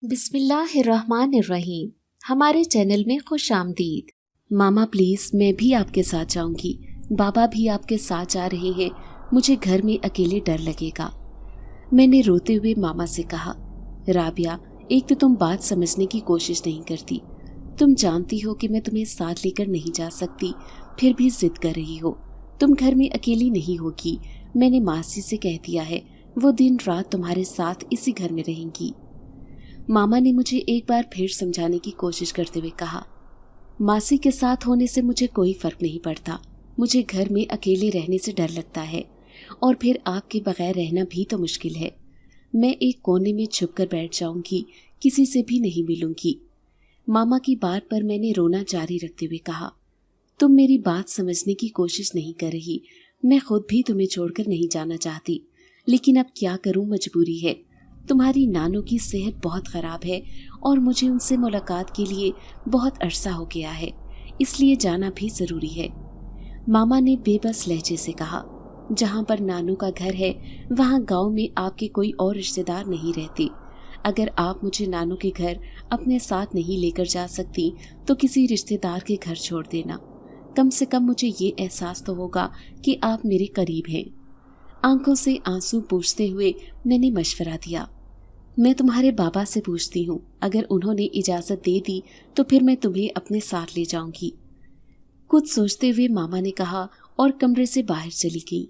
बिस्मिल्लाहिर्रहमानिर्रहीम। हमारे चैनल में खुश आमदीद। मामा प्लीज, मैं भी आपके साथ जाऊंगी। बाबा भी आपके साथ जा रहे हैं। मुझे घर में अकेले डर लगेगा। मैंने रोते हुए मामा से कहा, राबिया, एक तो तुम बात समझने की कोशिश नहीं करती। तुम जानती हो कि मैं तुम्हें साथ लेकर नहीं जा सकती, फिर भी जिद कर रही हो। तुम घर में अकेली नहीं होगी। मैंने मासी से कह दिया है, वो दिन रात तुम्हारे साथ इसी घर में रहेंगी। मामा ने मुझे एक बार फिर समझाने की कोशिश करते हुए कहा, मासी के साथ होने से मुझे कोई फर्क नहीं पड़ता। मुझे घर में अकेले रहने से डर लगता है, और फिर आपके बगैर रहना भी तो मुश्किल है। मैं एक कोने में छुप कर बैठ जाऊंगी, किसी से भी नहीं मिलूंगी। मामा की बात पर मैंने रोना जारी रखते हुए कहा, तुम मेरी बात समझने की कोशिश नहीं कर रही। मैं खुद भी तुम्हें छोड़कर नहीं जाना चाहती, लेकिन अब क्या करूं, मजबूरी है। तुम्हारी नानू की सेहत बहुत ख़राब है और मुझे उनसे मुलाकात के लिए बहुत अरसा हो गया है, इसलिए जाना भी ज़रूरी है। मामा ने बेबस लहजे से कहा, जहाँ पर नानू का घर है वहाँ गांव में आपके कोई और रिश्तेदार नहीं रहते। अगर आप मुझे नानू के घर अपने साथ नहीं लेकर जा सकती तो किसी रिश्तेदार के घर छोड़ देना। कम से कम मुझे ये एहसास तो होगा कि आप मेरे करीब हैं। आंखों से आंसू पूछते हुए मैंने मशवरा दिया, मैं तुम्हारे बाबा से पूछती हूँ। अगर उन्होंने इजाज़त दे दी तो फिर मैं तुम्हें अपने साथ ले जाऊंगी। कुछ सोचते हुए मामा ने कहा और कमरे से बाहर चली गई।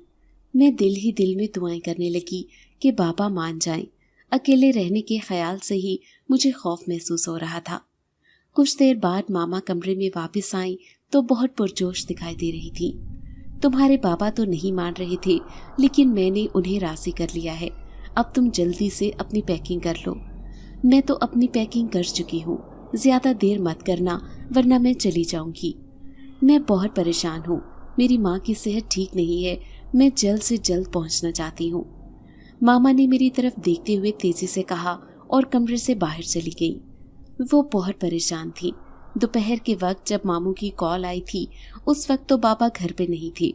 मैं दिल ही दिल में दुआएं करने लगी कि बाबा मान जाएं। अकेले रहने के ख्याल से ही मुझे खौफ महसूस हो रहा था। कुछ देर बाद मामा कमरे में वापस आई तो बहुत पुरजोश दिखाई दे रही थी। तुम्हारे बाबा तो नहीं मान रहे थे, लेकिन मैंने उन्हें राजी कर लिया है। अब तुम जल्दी से अपनी पैकिंग कर लो। मैं तो अपनी पैकिंग कर चुकी हूँ। ज्यादा देर मत करना, वरना मैं चली जाऊंगी। मैं बहुत परेशान हूँ। मेरी माँ की सेहत ठीक नहीं है। मैं जल्द से जल्द पहुँचना चाहती हूँ। मामा ने मेरी तरफ देखते हुए तेजी से कहा और कमरे से बाहर चली गई। वो बहुत परेशान थी। दोपहर के वक्त जब मामू की कॉल आई थी, उस वक्त तो बाबा घर पे नहीं थे।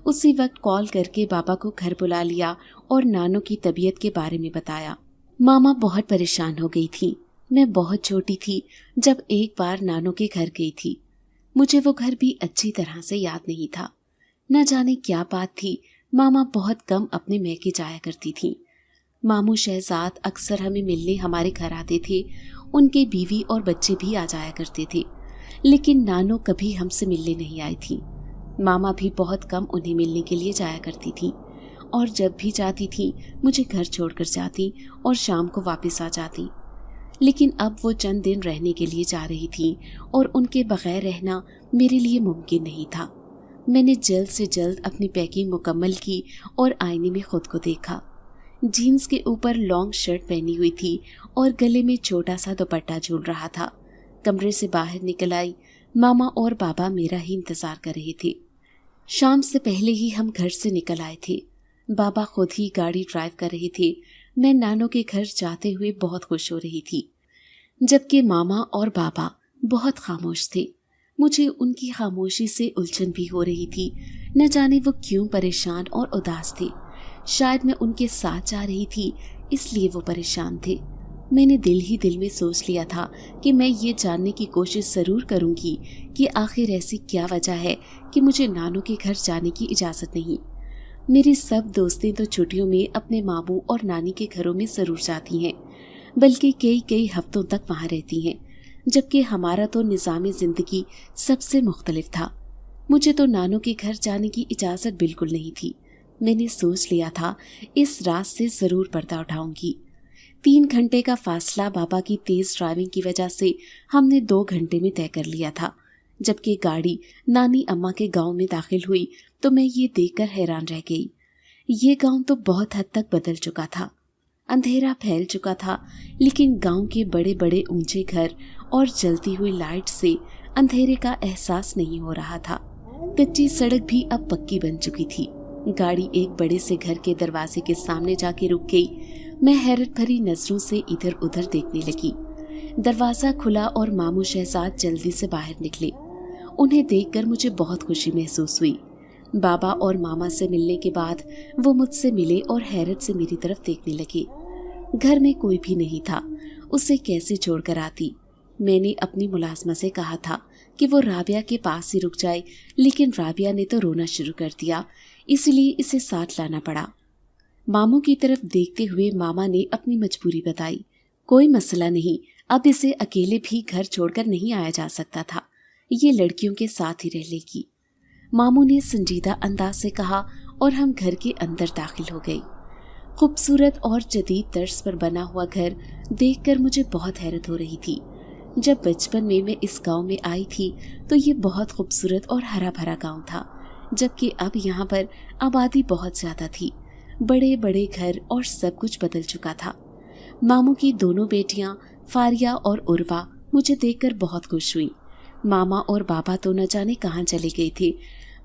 उसी वक्त कॉल करके बाबा को घर बुला लिया और नानू की तबीयत के बारे में बताया। मामा बहुत परेशान हो गई थी। मैं बहुत छोटी थी जब एक बार नानू के घर गई थी। मुझे वो घर भी अच्छी तरह से याद नहीं था। न जाने क्या बात थी, मामा बहुत कम अपने मैके जाया करती थी। मामू शहजाद अक्सर हमें मिलने हमारे घर आते थे। उनके बीवी और बच्चे भी आ जाया करते थे, लेकिन नानू कभी हमसे मिलने नहीं आई थी। मामा भी बहुत कम उन्हें मिलने के लिए जाया करती थी, और जब भी जाती थी मुझे घर छोड़कर जाती और शाम को वापस आ जाती। लेकिन अब वो चंद दिन रहने के लिए जा रही थी और उनके बगैर रहना मेरे लिए मुमकिन नहीं था। मैंने जल्द से जल्द अपनी पैकिंग मुकम्मल की और आईने में खुद को देखा। जीन्स के ऊपर लॉन्ग शर्ट पहनी हुई थी और गले में छोटा सा दुपट्टा झूल रहा था। कमरे से बाहर निकल आई। मामा और बाबा मेरा ही इंतजार कर रहे थे। शाम से पहले ही हम घर से निकल आए थे। बाबा खुद ही गाड़ी ड्राइव कर रहे थे। मैं नानू के घर जाते हुए बहुत खुश हो रही थी, जबकि मामा और बाबा बहुत खामोश थे। मुझे उनकी खामोशी से उलझन भी हो रही थी। न जाने वो क्यों परेशान और उदास थे। शायद मैं उनके साथ जा रही थी, इसलिए वो परेशान थे। मैंने दिल ही दिल में सोच लिया था कि मैं ये जानने की कोशिश ज़रूर करूंगी कि आखिर ऐसी क्या वजह है कि मुझे नानू के घर जाने की इजाज़त नहीं। मेरी सब दोस्तें तो छुट्टियों में अपने मामू और नानी के घरों में ज़रूर जाती हैं, बल्कि कई कई हफ्तों तक वहाँ रहती हैं, जबकि हमारा तो निज़ाम ज़िंदगी सबसे मुख्तलिफ था। मुझे तो नानू के घर जाने की इजाज़त बिल्कुल नहीं थी। मैंने सोच लिया था इस रात से ज़रूर पर्दा उठाऊंगी। 3 घंटे का फासला बाबा की तेज़ ड्राइविंग की वजह से हमने 2 घंटे में तय कर लिया था। जबकि गाड़ी नानी अम्मा के गांव में दाखिल हुई तो मैं ये देखकर हैरान रह गई। ये गांव तो बहुत हद तक बदल चुका था। अंधेरा फैल चुका था, लेकिन गांव के बड़े बड़े ऊंचे घर और जलती हुई लाइट से अंधेरे का एहसास नहीं हो रहा था। कच्ची सड़क भी अब पक्की बन चुकी थी। गाड़ी एक बड़े से घर के दरवाजे के सामने जाके रुक गई। मैं हैरत भरी नजरों से इधर उधर देखने लगी। दरवाजा खुला और मामू शहजाद जल्दी से बाहर निकले। उन्हें देखकर मुझे बहुत खुशी महसूस हुई। बाबा और मामा से मिलने के बाद वो मुझसे मिले और हैरत से मेरी तरफ देखने लगे। घर में कोई भी नहीं था। उसे कैसे छोड़कर आती। मैंने अपनी मुलाजमा से कहा था कि वो राबिया के पास ही रुक जाए, लेकिन राबिया ने तो रोना शुरू कर दिया, इसलिए इसे साथ लाना पड़ा। मामू की तरफ देखते हुए मामा ने अपनी मजबूरी बताई। कोई मसला नहीं, अब इसे अकेले भी घर छोड़कर नहीं आया जा सकता था, ये लड़कियों के साथ ही रह लेगी। मामू ने संजीदा अंदाज से कहा और हम घर के अंदर दाखिल हो गए। खूबसूरत और जदीद तर्ज पर बना हुआ घर देखकर मुझे बहुत हैरत हो रही थी। जब बचपन में मैं इस गांव में आई थी तो ये बहुत खूबसूरत और हरा भरा गांव था, जबकि अब यहाँ पर आबादी बहुत ज्यादा थी। बड़े बड़े घर और सब कुछ बदल चुका था। मामू की दोनों बेटियां फारिया और उर्वा मुझे देखकर बहुत खुश हुई। मामा और बाबा तो न जाने कहाँ चले गए थे,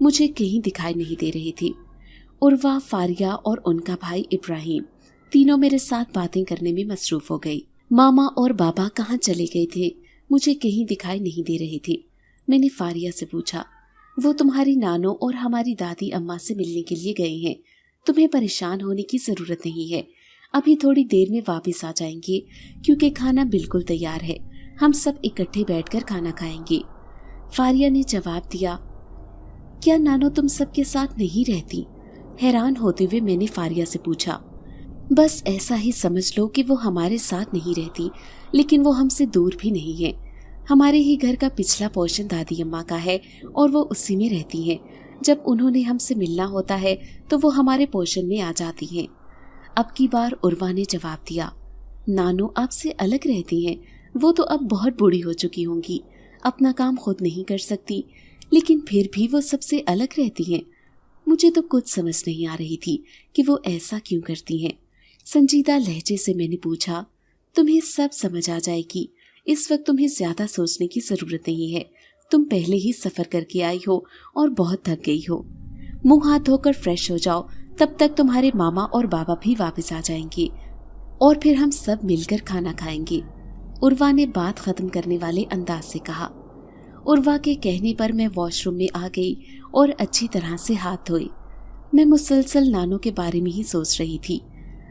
मुझे कहीं दिखाई नहीं दे रहे थे। उर्वा, फारिया और उनका भाई इब्राहिम तीनों मेरे साथ बातें करने में मसरूफ हो गई। मामा और बाबा कहाँ चले गए थे, मुझे कहीं दिखाई नहीं दे रहे थे। मैंने फारिया से पूछा, वो तुम्हारी नानो और हमारी दादी अम्मा से मिलने के लिए गए हैं, तुम्हें परेशान होने की जरूरत नहीं है, अभी थोड़ी देर में वापस आ जाएंगे, क्योंकि खाना बिल्कुल तैयार है, हम सब इकट्ठे बैठकर खाना खाएंगे। फारिया ने जवाब दिया, क्या नानो तुम सबके साथ नहीं रहती? हैरान होते हुए मैंने फारिया से पूछा। बस ऐसा ही समझ लो कि वो हमारे साथ नहीं रहती, लेकिन वो हमसे दूर भी नहीं है। हमारे ही घर का पिछला पोर्शन दादी अम्मा का है और वो उसी में रहती हैं। जब उन्होंने हमसे मिलना होता है तो वो हमारे पोर्शन में आ जाती हैं। अब की बार उर्वा ने जवाब दिया, नानो आपसे अलग रहती हैं, वो तो अब बहुत बूढ़ी हो चुकी होंगी, अपना काम खुद नहीं कर सकती, लेकिन फिर भी वो सबसे अलग रहती हैं। मुझे तो कुछ समझ नहीं आ रही थी कि वो ऐसा क्यों करती हैं। संजीदा लहजे से मैंने पूछा, तुम्हें सब समझ आ जाएगी, इस वक्त तुम्हें ज्यादा सोचने की जरूरत नहीं है, तुम पहले ही सफर करके आई हो और बहुत थक गई हो। मुंह हाथ धोकर फ्रेश हो जाओ, तब तक तुम्हारे मामा और बाबा भी वापस आ जाएंगे और फिर हम सब मिलकर खाना खाएंगे। उर्वा ने बात खत्म करने वाले अंदाज से कहा। उर्वा के कहने पर मैं वॉशरूम में आ गई और अच्छी तरह से हाथ धोए। मैं मुसलसल नानो के बारे में ही सोच रही थी।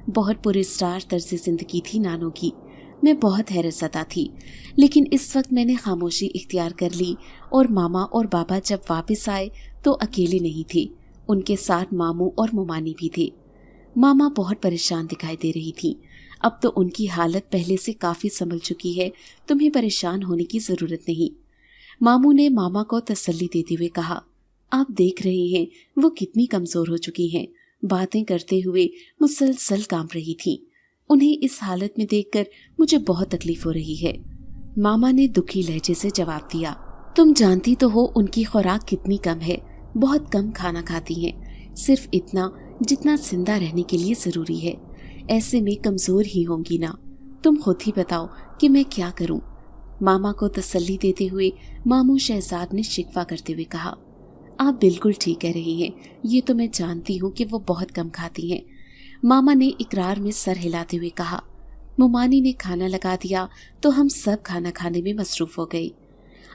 बहुत पुरस्कार तर्ज जिंदगी थी नानो की। मैं बहुत हैरत ज़दा थी, लेकिन इस वक्त मैंने खामोशी इख्तियार कर ली और मामा और बाबा जब वापस आए तो अकेले नहीं थे, उनके साथ मामू और मुमानी भी थे। मामा बहुत परेशान दिखाई दे रही थी। अब तो उनकी हालत पहले से काफ़ी संभल चुकी है, तुम्हें परेशान होने की ज़रूरत नहीं। मामू ने मामा को तसल्ली देते हुए कहा, आप देख रहे हैं वो कितनी कमज़ोर हो चुकी हैं, बातें करते हुए मुसलसल कांप रही थी। उन्हें इस हालत में देखकर मुझे बहुत तकलीफ हो रही है। मामा ने दुखी लहजे से जवाब दिया, तुम जानती तो हो उनकी खुराक कितनी कम है, बहुत कम खाना खाती हैं, सिर्फ इतना जितना जिंदा रहने के लिए ज़रूरी है। ऐसे में कमज़ोर ही होंगी ना, तुम खुद ही बताओ कि मैं क्या करूं। मामा को तसल्ली देते हुए मामू शहजाद ने शिकवा करते हुए कहा, आप बिल्कुल ठीक कह रही हैं, ये तो मैं जानती हूँ कि वो बहुत कम खाती हैं। मामा ने इकरार में सर हिलाते हुए कहा। मुमानी ने खाना लगा दिया तो हम सब खाना खाने में मसरूफ हो गए।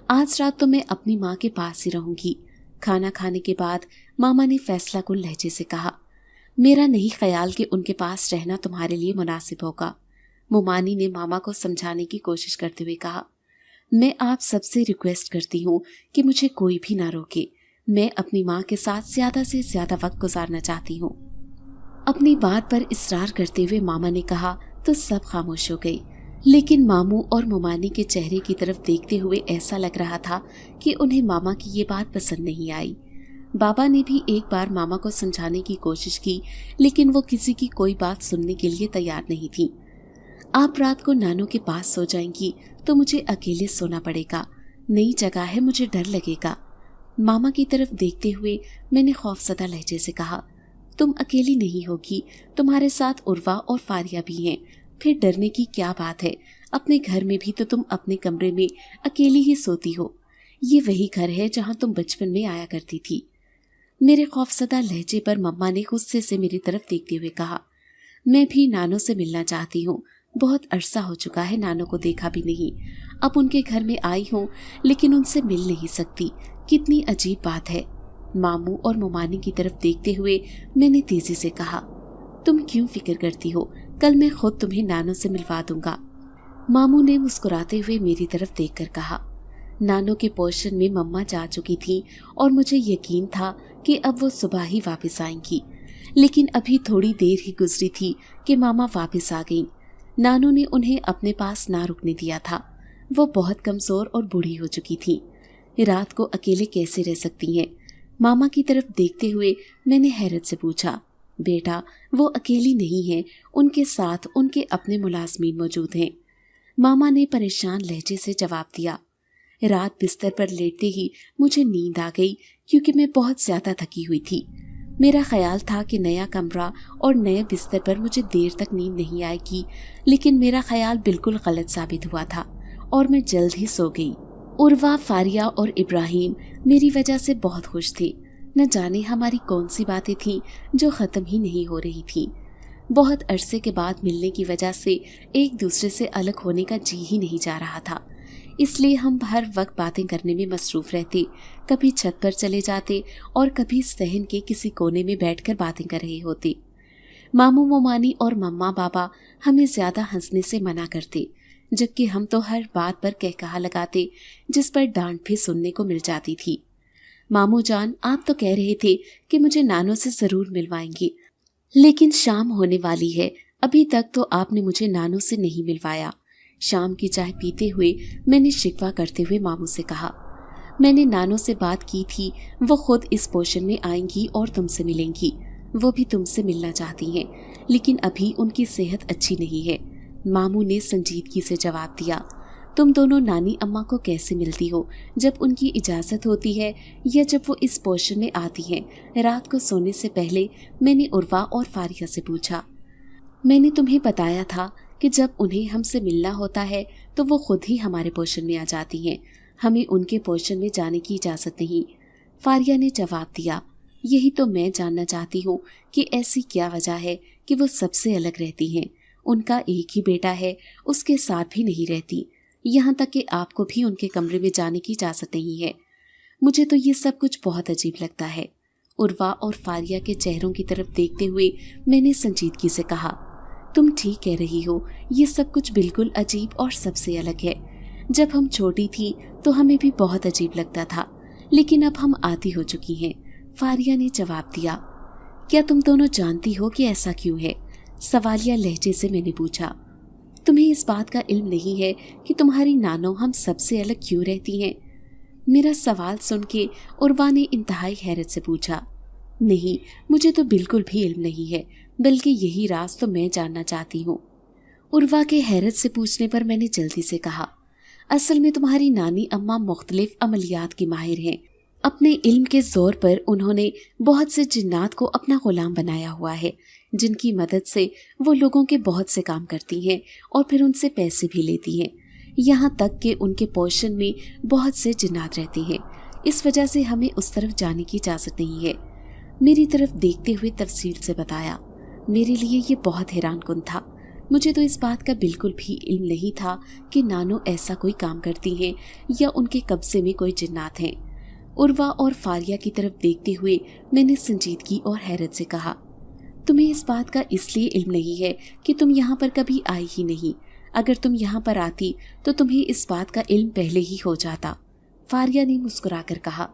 आज रात तो मैं अपनी माँ के पास ही रहूंगी। खाना खाने के बाद मामा ने फैसला कुन लहजे से कहा, मेरा नहीं ख्याल कि उनके पास रहना तुम्हारे लिए मुनासिब होगा। मुमानी ने मामा को समझाने की कोशिश करते हुए कहा, मैं आप सबसे रिक्वेस्ट करती हूँ कि मुझे कोई भी ना रोके, मैं अपनी माँ के साथ ज्यादा से ज्यादा वक्त गुजारना चाहती हूँ। अपनी बात पर इसरार करते हुए मामा ने कहा तो सब खामोश हो गई, लेकिन मामू और मुमानी के चेहरे की तरफ देखते हुए ऐसा लग रहा था कि उन्हें मामा की ये बात पसंद नहीं आई। बाबा ने भी एक बार मामा को समझाने की कोशिश की, लेकिन वो किसी की कोई बात सुनने के लिए तैयार नहीं थी। आप रात को नानू के पास सो जाएंगी तो मुझे अकेले सोना पड़ेगा, नई जगह है, मुझे डर लगेगा। मामा की तरफ देखते हुए मैंने खौफजदा लहजे से कहा, तुम अकेली नहीं होगी, तुम्हारे साथ उर्वा और फारिया भी हैं, फिर डरने की क्या बात है। अपने घर में भी तो तुम अपने कमरे में अकेली ही सोती हो, ये वही घर है जहाँ तुम बचपन में आया करती थी। मेरे खौफजदा लहजे पर मम्मा ने गुस्से से मेरी तरफ देखते हुए कहा, मैं भी नानो से मिलना चाहती हूँ, बहुत अरसा हो चुका है नानो को देखा भी नहीं। अब उनके घर में आई हूँ लेकिन उनसे मिल नहीं सकती, कितनी अजीब बात है। मामू और मुमानी की तरफ देखते हुए मैंने तेजी से कहा, तुम क्यों फिक्र करती हो, कल मैं खुद तुम्हें नानो से मिलवा दूंगा। मामू ने मुस्कुराते हुए मेरी तरफ देखकर कहा। नानो के पोर्शन में मम्मा जा चुकी थी और मुझे यकीन था कि अब वो सुबह ही वापस आएंगी, लेकिन अभी थोड़ी देर ही गुजरी थी कि मामा वापस आ गईं। नानो ने उन्हें अपने पास ना रुकने दिया था। वो बहुत कमजोर और बूढ़ी हो चुकी थी। रात को अकेले कैसे रह सकती हैं? मामा की तरफ देखते हुए मैंने हैरत से पूछा। बेटा, वो अकेली नहीं है, उनके साथ उनके अपने मुलाजमीन मौजूद हैं। मामा ने परेशान लहजे से जवाब दिया। रात बिस्तर पर लेटते ही मुझे नींद आ गई क्योंकि मैं बहुत ज्यादा थकी हुई थी। मेरा ख्याल था कि नया कमरा और नए बिस्तर पर मुझे देर तक नींद नहीं आएगी, लेकिन मेरा ख्याल बिल्कुल गलत साबित हुआ था और मैं जल्द ही सो गई। उर्वा, फारिया और इब्राहिम मेरी वजह से बहुत खुश थे। न जाने हमारी कौन सी बातें थीं जो ख़त्म ही नहीं हो रही थीं। बहुत अरसे के बाद मिलने की वजह से एक दूसरे से अलग होने का जी ही नहीं जा रहा था, इसलिए हम हर वक्त बातें करने में मसरूफ़ रहते। कभी छत पर चले जाते और कभी सहन के किसी कोने में बैठकर बातें कर रहे होते। मामू मोमानी और मम्मा बाबा हमें ज़्यादा हंसने से मना करते, जबकि हम तो हर बात पर कहकहा लगाते, जिस पर डांट भी सुनने को मिल जाती थी। मामू जान, आप तो कह रहे थे कि मुझे नानो से ज़रूर मिलवाएंगे, लेकिन शाम होने वाली है, अभी तक तो आपने मुझे नानो से नहीं मिलवाया। शाम की चाय पीते हुए मैंने शिकवा करते हुए मामू से कहा। मैंने नानो से बात की थी, वो खुद इस पोर्शन में आएंगी और तुमसे मिलेंगी। वो भी तुमसे मिलना चाहती हैं, लेकिन अभी उनकी सेहत अच्छी नहीं है। मामू ने संजीदगी से जवाब दिया। तुम दोनों नानी अम्मा को कैसे मिलती हो? जब उनकी इजाज़त होती है या जब वो इस पोर्शन में आती हैं? रात को सोने से पहले मैंने उर्वा और फारिया से पूछा। मैंने तुम्हें बताया था कि जब उन्हें हमसे मिलना होता है तो वो खुद ही हमारे पोर्शन में आ जाती हैं, हमें उनके पोर्शन में जाने की इजाज़त नहीं। फारिया ने जवाब दिया। यही तो मैं जानना चाहती हूँ कि ऐसी क्या वजह है कि वो सबसे अलग रहती हैं। उनका एक ही बेटा है, उसके साथ भी नहीं रहती, यहाँ तक कि आपको भी उनके कमरे में जाने की इजाज़त नहीं है। मुझे तो ये सब कुछ बहुत अजीब लगता है। उर्वा और फारिया के चेहरों की तरफ देखते हुए मैंने संजीदगी से कहा। तुम ठीक कह रही हो, ये सब कुछ बिल्कुल अजीब और सबसे अलग है। जब हम छोटी थी तो हमें भी बहुत अजीब लगता था, लेकिन अब हम आदी हो चुकी हैं। फारिया ने जवाब दिया। क्या तुम दोनों जानती हो कि ऐसा क्यों है? सवालिया लहजे से मैंने पूछा। तुम्हें इस बात का इल्म नहीं है कि तुम्हारी नानो हम सबसे अलग क्यों रहती हैं? मेरा सवाल सुन के उर्वा ने इंतहाई हैरत से पूछा। नहीं, मुझे तो बिल्कुल भी इल्म नहीं है, बल्कि यही राज तो मैं जानना चाहती हूँ। उर्वा के हैरत से पूछने पर मैंने जल्दी से कहा। असल में तुम्हारी नानी अम्मा मुख्तलिफ अमलियात की माहिर हैं। अपने इल्म के जोर पर उन्होंने बहुत से जिन्नात को अपना गुलाम बनाया हुआ है, जिनकी मदद से वो लोगों के बहुत से काम करती हैं और फिर उनसे पैसे भी लेती हैं। यहाँ तक कि उनके पोर्शन में बहुत से जिन्नात रहते हैं। इस वजह से हमें उस तरफ जाने की इजाज़त नहीं है। मेरी तरफ देखते हुए तफसील से बताया। मेरे लिए ये बहुत हैरानकुन था। मुझे तो इस बात का बिल्कुल भी इल्म नहीं था कि नानो ऐसा कोई काम करती हैं या उनके कब्जे में कोई जिन्नात हैं। उर्वा और फारिया की तरफ देखते हुए मैंने संजीदगी और हैरत से कहा। तुम्हें इस बात का इसलिए इल्म नहीं है कि तुम यहाँ पर कभी आई ही नहीं। अगर तुम यहाँ पर आती तो तुम्हें इस बात का इल्म पहले ही हो जाता। फारिया ने मुस्कुराकर कहा।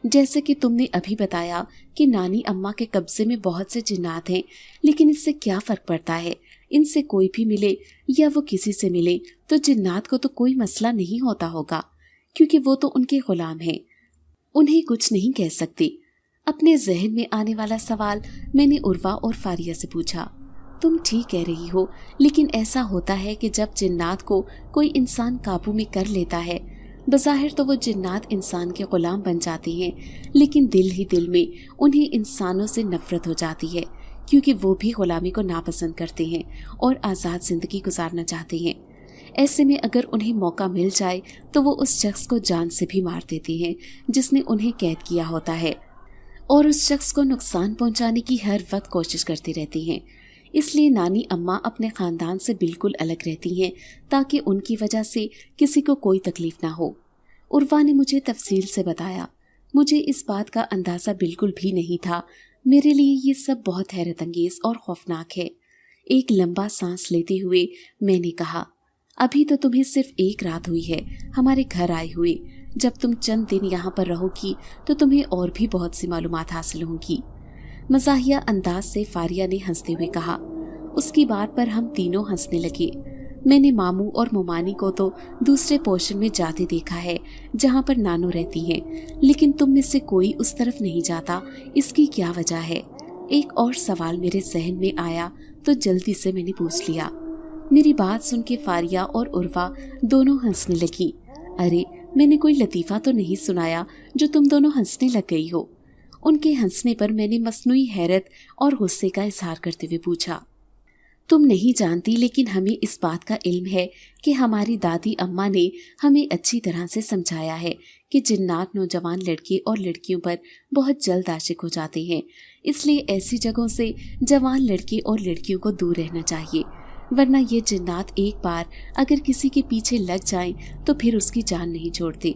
जैसे कि तुमने अभी बताया कि नानी अम्मा के कब्जे में बहुत से जिन्नात हैं, लेकिन इससे क्या फ़र्क पड़ता है? इनसे कोई भी मिले या वो किसी से मिले तो जिन्नात को तो कोई मसला नहीं होता होगा, क्योंकि वो तो उनके गुलाम हैं, उन्हें कुछ नहीं कह सकते। अपने जहन में आने वाला सवाल मैंने उर्वा और फारिया से पूछा। तुम ठीक कह रही हो, लेकिन ऐसा होता है कि जब जिन्नात को कोई इंसान काबू में कर लेता है, बज़ाहिर तो वो जिन्नात इंसान के गुलाम बन जाते हैं, लेकिन दिल ही दिल में उन्हें इंसानों से नफरत हो जाती है, क्योंकि वो भी गुलामी को नापसंद करते हैं और आज़ाद ज़िंदगी गुजारना चाहते हैं। ऐसे में अगर उन्हें मौका मिल जाए तो वो उस शख्स को जान से भी मार देते हैं जिसने उन्हें कैद किया होता है, और उस शख्स को नुकसान पहुंचाने की हर वक्त कोशिश करते रहते हैं। इसलिए नानी अम्मा अपने ख़ानदान से बिल्कुल अलग रहती हैं ताकि उनकी वजह से किसी को कोई तकलीफ ना हो। उर्वा ने मुझे तफसील से बताया। मुझे इस बात का अंदाज़ा बिल्कुल भी नहीं था। मेरे लिए ये सब बहुत हैरत अंगेज़ और खौफनाक है। एक लंबा सांस लेते हुए मैंने कहा, अभी तो तुम्हें सिर्फ एक रात हुई है हमारे घर आए हुए, जब तुम चंद दिन यहाँ पर रहोगी तो तुम्हें और भी बहुत सी मालूमात हासिल होंगी। मज़ाहिया अंदाज से फारिया ने हंसते हुए कहा। उसकी बात पर हम तीनों हंसने लगे। मैंने मामू और मोमानी को तो दूसरे पोर्शन में जाते देखा है जहाँ पर नानो रहती हैं, लेकिन तुम में से कोई उस तरफ नहीं जाता, इसकी क्या वजह है? एक और सवाल मेरे जहन में आया तो जल्दी से मैंने पूछ लिया। मेरी बात सुन के फारिया और उर्वा दोनों हंसने लगी। अरे, मैंने कोई लतीफ़ा तो नहीं सुनाया जो तुम दोनों हंसने लग गई हो? उनके हंसने पर मैंने मसनूई हैरत और गुस्से का इजहार करते हुए पूछा। तुम नहीं जानती, लेकिन हमें इस बात का इल्म है कि हमारी दादी अम्मा ने हमें अच्छी तरह से समझाया है कि जिन्नात नौजवान लड़के और लड़कियों पर बहुत जल्द आशिक हो जाते हैं, इसलिए ऐसी जगहों से जवान लड़के और लड़कियों को दूर रहना चाहिए, वरना ये जिन्नात एक बार अगर किसी के पीछे लग जाएं तो फिर उसकी जान नहीं छोड़ते।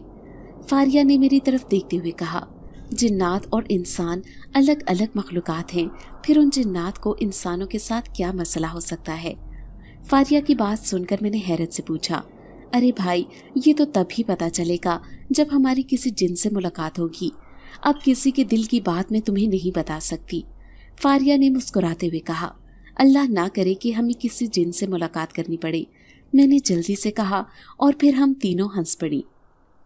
फारिया ने मेरी तरफ देखते हुए कहा, जिन्नात और इंसान अलग अलग मखलूकात हैं, फिर उन जिन्नात को इंसानों के साथ क्या मसला हो सकता है? फारिया की बात सुनकर मैंने हैरत से पूछा, अरे भाई, ये तो तभी पता चलेगा जब हमारी किसी जिन से मुलाकात होगी। अब किसी के दिल की बात मैं तुम्हें नहीं बता सकती। फारिया ने मुस्कुराते हुए कहा, अल्लाह ना करे कि हमें किसी जिन से मुलाकात करनी पड़े, मैंने जल्दी से कहा, और फिर हम तीनों हंस पड़ी।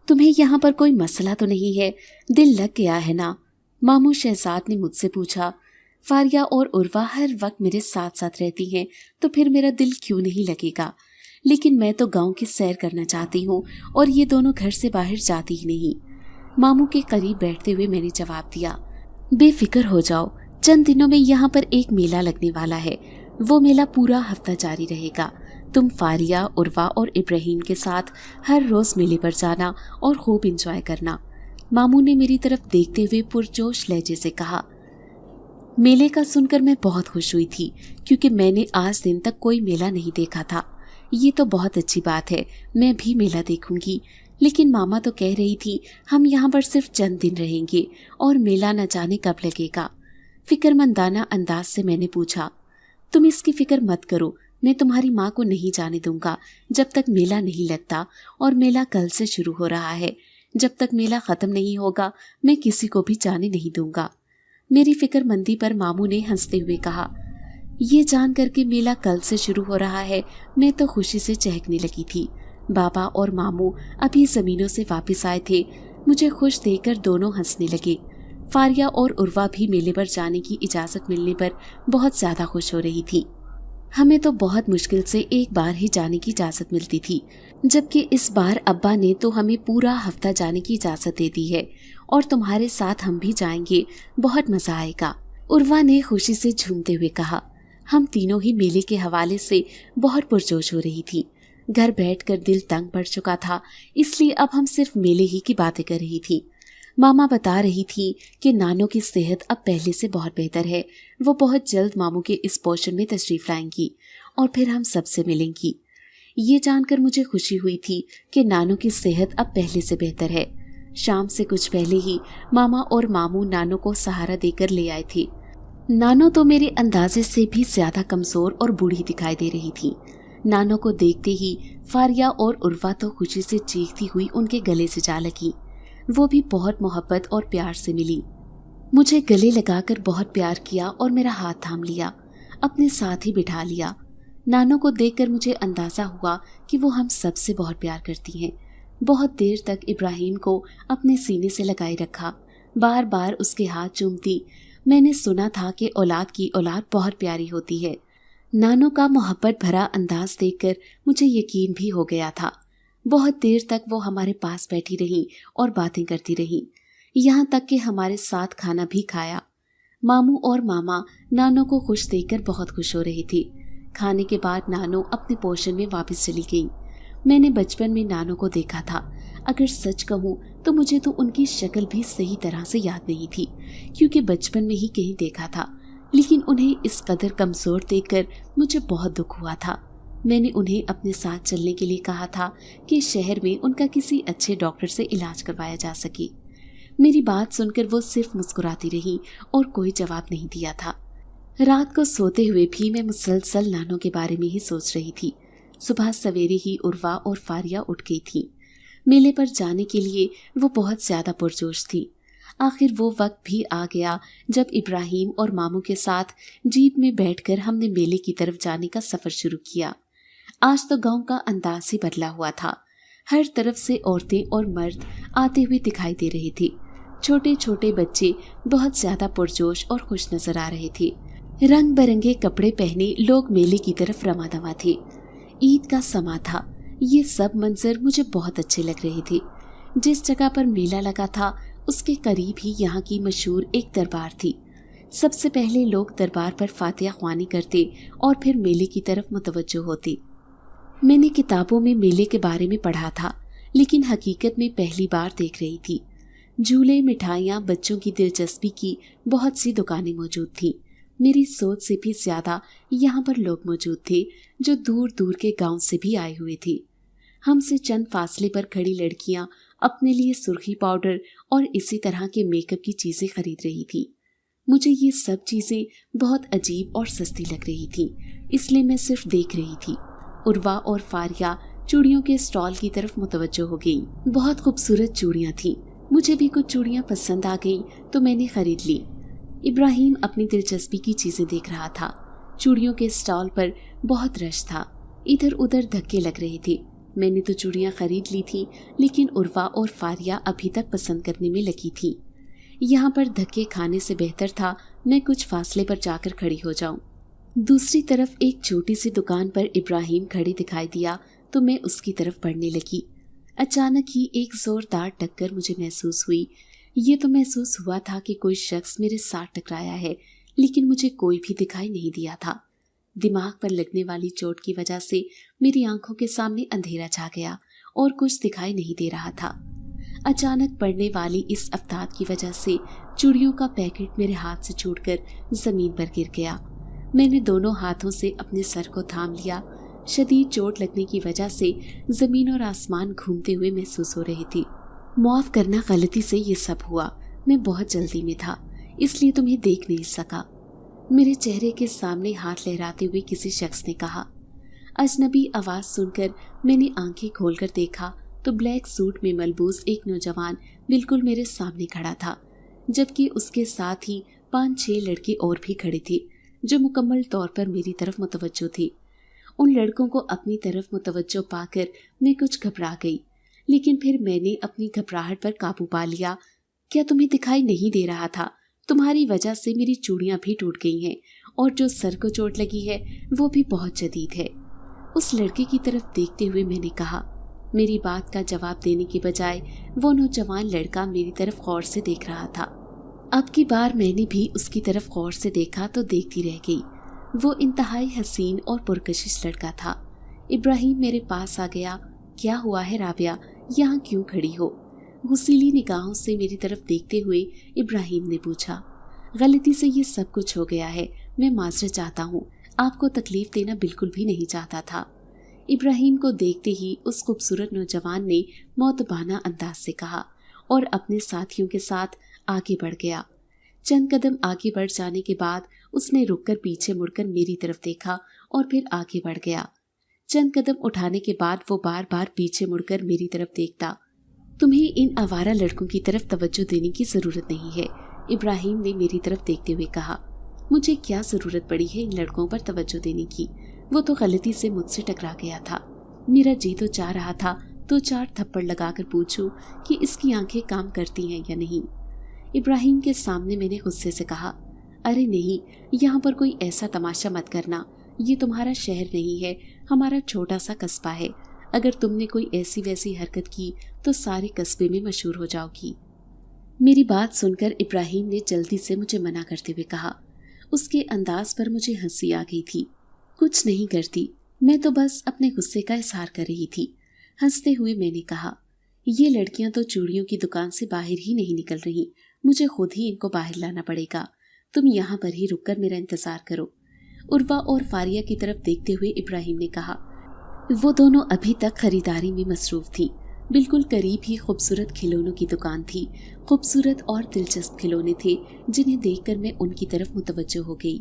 तुम्हें यहाँ पर कोई मसला तो नहीं है? दिल लग गया है ना? मामू शहजाद ने मुझसे पूछा। फारिया और उर्वा हर वक्त मेरे साथ साथ रहती हैं, तो फिर मेरा दिल क्यों नहीं लगेगा? लेकिन मैं तो गांव की सैर करना चाहती हूँ और ये दोनों घर से बाहर जाती ही नहीं। मामू के करीब बैठते हुए मैंने जवाब दिया, बेफिक्र हो जाओ, चंद दिनों में यहाँ पर एक मेला लगने वाला है। वो मेला पूरा हफ्ता जारी रहेगा। तुम फारिया, उर्वा और इब्राहिम के साथ हर रोज मेले पर जाना और खूब इंजॉय करना। मामू ने मेरी तरफ देखते हुए पुरजोश लहजे से कहा। मेले का सुनकर मैं बहुत खुश हुई थी, क्योंकि मैंने आज दिन तक कोई मेला नहीं देखा था। ये तो बहुत अच्छी बात है, मैं भी मेला देखूंगी। लेकिन मामा तो कह रही थी हम यहाँ पर सिर्फ चंद दिन रहेंगे और मेला न जाने कब लगेगा। फिक्रमंदाना अंदाज से मैंने पूछा, तुम इसकी फिक्र मत करो, मैं तुम्हारी माँ को नहीं जाने दूंगा जब तक मेला नहीं लगता, और मेला कल से शुरू हो रहा है। जब तक मेला खत्म नहीं होगा मैं किसी को भी जाने नहीं दूंगा। मेरी फिक्रमंदी पर मामू ने हंसते हुए कहा, ये जान करके मेला कल से शुरू हो रहा है, मैं तो खुशी से चहकने लगी थी। बाबा और मामू अभी जमीनों से वापस आए थे। मुझे खुश देखकर दोनों हंसने लगे। फारिया और उर्वा भी मेले पर जाने की इजाज़त मिलने पर बहुत ज़्यादा खुश हो रही थी। हमें तो बहुत मुश्किल से एक बार ही जाने की इजाज़त मिलती थी, जबकि इस बार अब्बा ने तो हमें पूरा हफ्ता जाने की इजाज़त दे दी है, और तुम्हारे साथ हम भी जाएंगे, बहुत मज़ा आएगा। उर्वा ने खुशी से झूमते हुए कहा। हम तीनों ही मेले के हवाले से बहुत पुरजोश हो रही थी। घर बैठकर दिल तंग पड़ चुका था, इसलिए अब हम सिर्फ मेले ही की बातें कर रही थी। मामा बता रही थी कि नानो की सेहत अब पहले से बहुत बेहतर है। वो बहुत जल्द मामू के इस पोर्शन में तशरीफ लाएंगी और फिर हम सबसे मिलेंगी। ये जानकर मुझे खुशी हुई थी कि नानो की सेहत अब पहले से बेहतर है। शाम से कुछ पहले ही मामा और मामू नानो को सहारा देकर ले आए थे। नानो तो मेरे अंदाजे से भी ज्यादा कमजोर और बूढ़ी दिखाई दे रही थी। नानो को देखते ही फारिया और उर्वा तो खुशी से चीखती हुई उनके गले से जा लगी। वो भी बहुत मोहब्बत और प्यार से मिली। मुझे गले लगाकर बहुत प्यार किया और मेरा हाथ थाम लिया, अपने साथ ही बिठा लिया। नानो को देखकर मुझे अंदाजा हुआ कि वो हम सब से बहुत प्यार करती हैं। बहुत देर तक इब्राहिम को अपने सीने से लगाए रखा, बार बार उसके हाथ चूमती। मैंने सुना था कि औलाद की औलाद बहुत प्यारी होती है। नानो का मोहब्बत भरा अंदाज देखकर मुझे यकीन भी हो गया था। बहुत देर तक वो हमारे पास बैठी रहीं और बातें करती रहीं, यहाँ तक कि हमारे साथ खाना भी खाया। मामू और मामा नानो को खुश देखकर बहुत खुश हो रही थी। खाने के बाद नानो अपने पोर्शन में वापस चली गई। मैंने बचपन में नानो को देखा था। अगर सच कहूँ तो मुझे तो उनकी शक्ल भी सही तरह से याद नहीं थी, क्योंकि बचपन में ही कहीं देखा था। लेकिन उन्हें इस कदर कमजोर देखकर मुझे बहुत दुख हुआ था। मैंने उन्हें अपने साथ चलने के लिए कहा था कि शहर में उनका किसी अच्छे डॉक्टर से इलाज करवाया जा सके। मेरी बात सुनकर वो सिर्फ मुस्कुराती रही और कोई जवाब नहीं दिया था। रात को सोते हुए भी मैं मुसलसल नानो के बारे में ही सोच रही थी। सुबह सवेरे ही उर्वा और फारिया उठ गई थी। मेले पर जाने के लिए वो बहुत ज्यादा पुरजोश थी। आखिर वो वक्त भी आ गया जब इब्राहिम और मामू के साथ जीप में बैठकर हमने मेले की तरफ जाने का सफर शुरू किया। आज तो गांव का अंदाज ही बदला हुआ था। हर तरफ से औरतें और मर्द आते हुए दिखाई दे रहे थे। छोटे छोटे बच्चे बहुत ज्यादा पुरजोश और खुश नजर आ रहे थे। रंग बिरंगे कपड़े पहने लोग मेले की तरफ रवाना थे। ईद का समा था। ये सब मंजर मुझे बहुत अच्छे लग रहे थे। जिस जगह पर मेला लगा था उसके करीब ही यहाँ की मशहूर एक दरबार थी। सबसे पहले लोग दरबार पर फातिहा ख्वानी करते और फिर मेले की तरफ मुतवज्जो होते। मैंने किताबों में मेले के बारे में पढ़ा था, लेकिन हकीकत में पहली बार देख रही थी। झूले, मिठाइयाँ, बच्चों की दिलचस्पी की बहुत सी दुकानें मौजूद थीं। मेरी सोच से भी ज्यादा यहाँ पर लोग मौजूद थे जो दूर दूर के गांव से भी आए हुए थे। हमसे चंद फासले पर खड़ी लड़कियां अपने लिए सुर्खी पाउडर और इसी तरह के मेकअप की चीजें खरीद रही थी। मुझे ये सब चीजें बहुत अजीब और सस्ती लग रही थी, इसलिए मैं सिर्फ देख रही थी। उर्वा और फारिया चूड़ियों के स्टॉल की तरफ मुतवज्जो हो गई। बहुत खूबसूरत चूड़ियां थीं। मुझे भी कुछ चूड़ियां पसंद आ गईं तो मैंने खरीद ली। इब्राहिम अपनी दिलचस्पी की चीजें देख रहा था। चूड़ियों के स्टॉल पर बहुत रश था। इधर उधर धक्के लग रहे थे। मैंने तो चूड़ियां खरीद ली थी, लेकिन उर्वा और फारिया अभी तक पसंद करने में लगी थी। यहाँ पर धक्के खाने से बेहतर था मैं कुछ फासले पर जाकर खड़ी हो जाऊं। दूसरी तरफ एक छोटी सी दुकान पर इब्राहिम खड़ी दिखाई दिया तो मैं उसकी तरफ बढ़ने लगी। अचानक ही एक जोरदार टक्कर मुझे महसूस हुई। ये तो महसूस हुआ था कि कोई शख्स मेरे साथ टकराया है, लेकिन मुझे कोई भी दिखाई नहीं दिया था। दिमाग पर लगने वाली चोट की वजह से मेरी आंखों के सामने अंधेरा छा गया और कुछ दिखाई नहीं दे रहा था। अचानक पड़ने वाली इस आफत की वजह से चूड़ियों का पैकेट मेरे हाथ से छूटकर जमीन पर गिर गया। मैंने दोनों हाथों से अपने सर को थाम लिया। शदीद चोट लगने की वजह से जमीन और आसमान घूमते हुए महसूस हो रही थी। माफ करना, गलती से ये सब हुआ। मैं बहुत जल्दी में था, इसलिए तुम्हें देख नहीं सका। मेरे चेहरे के सामने हाथ लहराते हुए किसी शख्स ने कहा। अजनबी आवाज सुनकर मैंने आंखें खोलकर देखा तो ब्लैक सूट में मलबूस एक नौजवान बिल्कुल मेरे सामने खड़ा था, जबकि उसके साथ ही 5-6 लड़के और भी खड़े थे जो मुकम्मल तौर पर मेरी तरफ मुतवज्जो थे। उन लड़कों को अपनी तरफ मुतवज्जो पाकर मैं कुछ घबरा गई, लेकिन फिर मैंने अपनी घबराहट पर काबू पा लिया। क्या तुम्हें दिखाई नहीं दे रहा था? तुम्हारी वजह से मेरी चूड़ियां भी टूट गई हैं और जो सर को चोट लगी है वो भी बहुत शदीद है। उस लड़के की तरफ देखते हुए मैंने कहा। मेरी बात का जवाब देने के बजाय वो नौजवान लड़का मेरी तरफ गौर से देख रहा था। अब की बार मैंने भी उसकी तरफ गौर से देखा तो देखती रह गई। वो इंतहाई हसीन और पुरकशिश लड़का था। इब्राहिम मेरे पास आ गया। क्या हुआ है राबिया, यहाँ क्यों खड़ी हो? गुस्सीली निगाहों से मेरी तरफ देखते हुए इब्राहिम ने पूछा। गलती से ये सब कुछ हो गया है, मैं माजरत चाहता हूँ। आपको तकलीफ देना बिल्कुल भी नहीं चाहता था। इब्राहिम को देखते ही उस खूबसूरत नौजवान ने मौतबाना अंदाज से कहा और अपने साथियों के साथ आगे बढ़ गया। चंद कदम आगे बढ़ जाने के बाद उसने रुककर पीछे मुड़कर मेरी तरफ देखा और फिर आगे बढ़ गया। चंद कदम उठाने के बाद वो बार बार पीछे मुड़कर मेरी तरफ देखता। तुम्हें इन आवारा लड़कों की तरफ तवज्जो देने की जरूरत नहीं है, इब्राहिम ने मेरी तरफ देखते हुए कहा। मुझे क्या जरूरत पड़ी है इन लड़कों पर तवज्जो देने की? वो तो गलती से मुझसे टकरा गया था। मेरा जी तो चाह रहा था तो 4 थप्पड़ लगाकर पूछूं कि इसकी आंखें काम करती हैं या नहीं। इब्राहिम के सामने मैंने गुस्से से कहा, अरे नहीं, यहाँ पर कोई ऐसा तमाशा मत करना। ये तुम्हारा शहर नहीं है, हमारा छोटा सा कस्बा है। अगर तुमने कोई ऐसी वैसी हरकत की तो सारे कस्बे में मशहूर हो जाओगी। मेरी बात सुनकर इब्राहिम ने जल्दी से मुझे मना करते हुए कहा। उसके अंदाज पर मुझे हंसी आ गई थी। कुछ नहीं करती, मैं तो बस अपने गुस्से का इजहार कर रही थी। हंसते हुए मैंने कहा, ये लड़कियां तो चूड़ियों की दुकान से बाहर ही नहीं निकल रही, मुझे खुद ही इनको बाहर लाना पड़ेगा। तुम यहाँ पर ही रुककर मेरा इंतजार करो। उर्वा और फारिया की तरफ देखते हुए इब्राहिम ने कहा। वो दोनों अभी तक खरीदारी में मसरूफ थी। बिल्कुल करीब ही खूबसूरत खिलौनों की दुकान थी। खूबसूरत और दिलचस्प खिलौने थे जिन्हें देखकर मैं उनकी तरफ मुतवज्जो हो गई।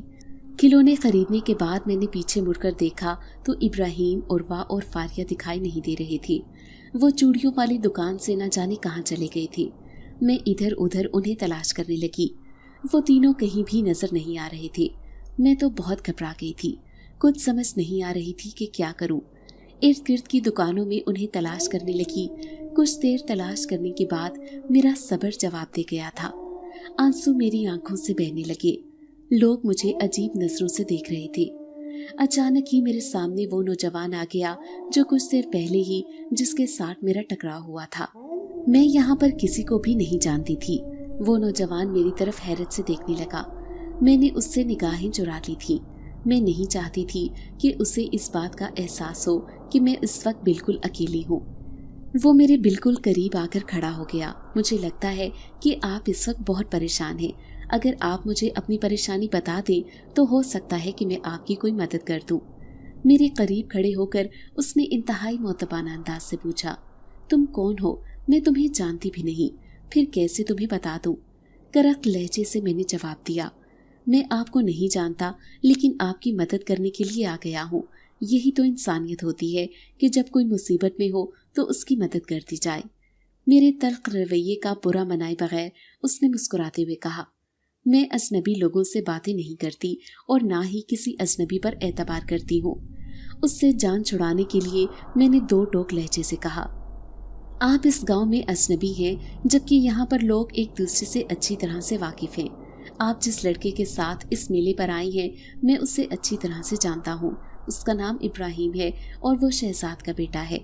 खिलौने खरीदने के बाद मैंने पीछे मुड़कर देखा तो इब्राहिम, उर्वा और फारिया दिखाई नहीं दे रहे थे। वो चूड़ियों वाली दुकान से न जाने कहाँ चले गए थे। मैं इधर उधर उन्हें तलाश करने लगी। वो तीनों कहीं भी नजर नहीं आ रहे थे। मैं तो बहुत घबरा गई थी। कुछ समझ नहीं आ रही थी कि क्या करूं। इर्द गिर्द की दुकानों में उन्हें तलाश करने लगी। कुछ देर तलाश करने के बाद मेरा सब्र जवाब दे गया था। आंसू मेरी आंखों से बहने लगे। लोग मुझे अजीब नजरों से देख रहे थे। अचानक ही मेरे सामने वो नौजवान आ गया जो कुछ देर पहले ही जिसके साथ मेरा टकराव हुआ था। मैं यहाँ पर किसी को भी नहीं जानती थी। वो नौजवान मेरी तरफ हैरत से देखने लगा। मैंने उससे निगाहें चुरा ली थी। मैं नहीं चाहती थी कि उसे इस बात का एहसास हो कि मैं इस वक्त बिल्कुल अकेली हूँ। वो मेरे बिल्कुल करीब आकर खड़ा हो गया। मुझे लगता है कि आप इस वक्त बहुत परेशान हैं। अगर आप मुझे अपनी परेशानी बता दें तो हो सकता है कि मैं आपकी कोई मदद कर दूं। मेरे करीब खड़े होकर उसने इंतहाई मोतबाना अंदाज से पूछा, तुम कौन हो? मैं तुम्हें जानती भी नहीं, फिर कैसे तुम्हें बता दूं? करक लहजे से मैंने जवाब दिया, मैं आपको नहीं जानता, लेकिन आपकी मदद करने के लिए आ गया हूँ। यही तो इंसानियत होती है कि जब कोई मुसीबत में हो तो उसकी मदद कर दी जाए। मेरे तल्ख रवैये का बुरा मनाए बगैर उसने मुस्कुराते हुए कहा, मैं अजनबी लोगों से बातें नहीं करती और ना ही किसी अजनबी पर एतबार करती हूँ। उससे जान छुड़ाने के लिए मैंने दो टोक लहजे से कहा, आप इस गांव में अजनबी हैं, जबकि यहाँ पर लोग एक दूसरे से अच्छी तरह से वाकिफ हैं। आप जिस लड़के के साथ इस मेले पर आई हैं, मैं उसे अच्छी तरह से जानता हूँ। उसका नाम इब्राहिम है और वो शहजाद का बेटा है।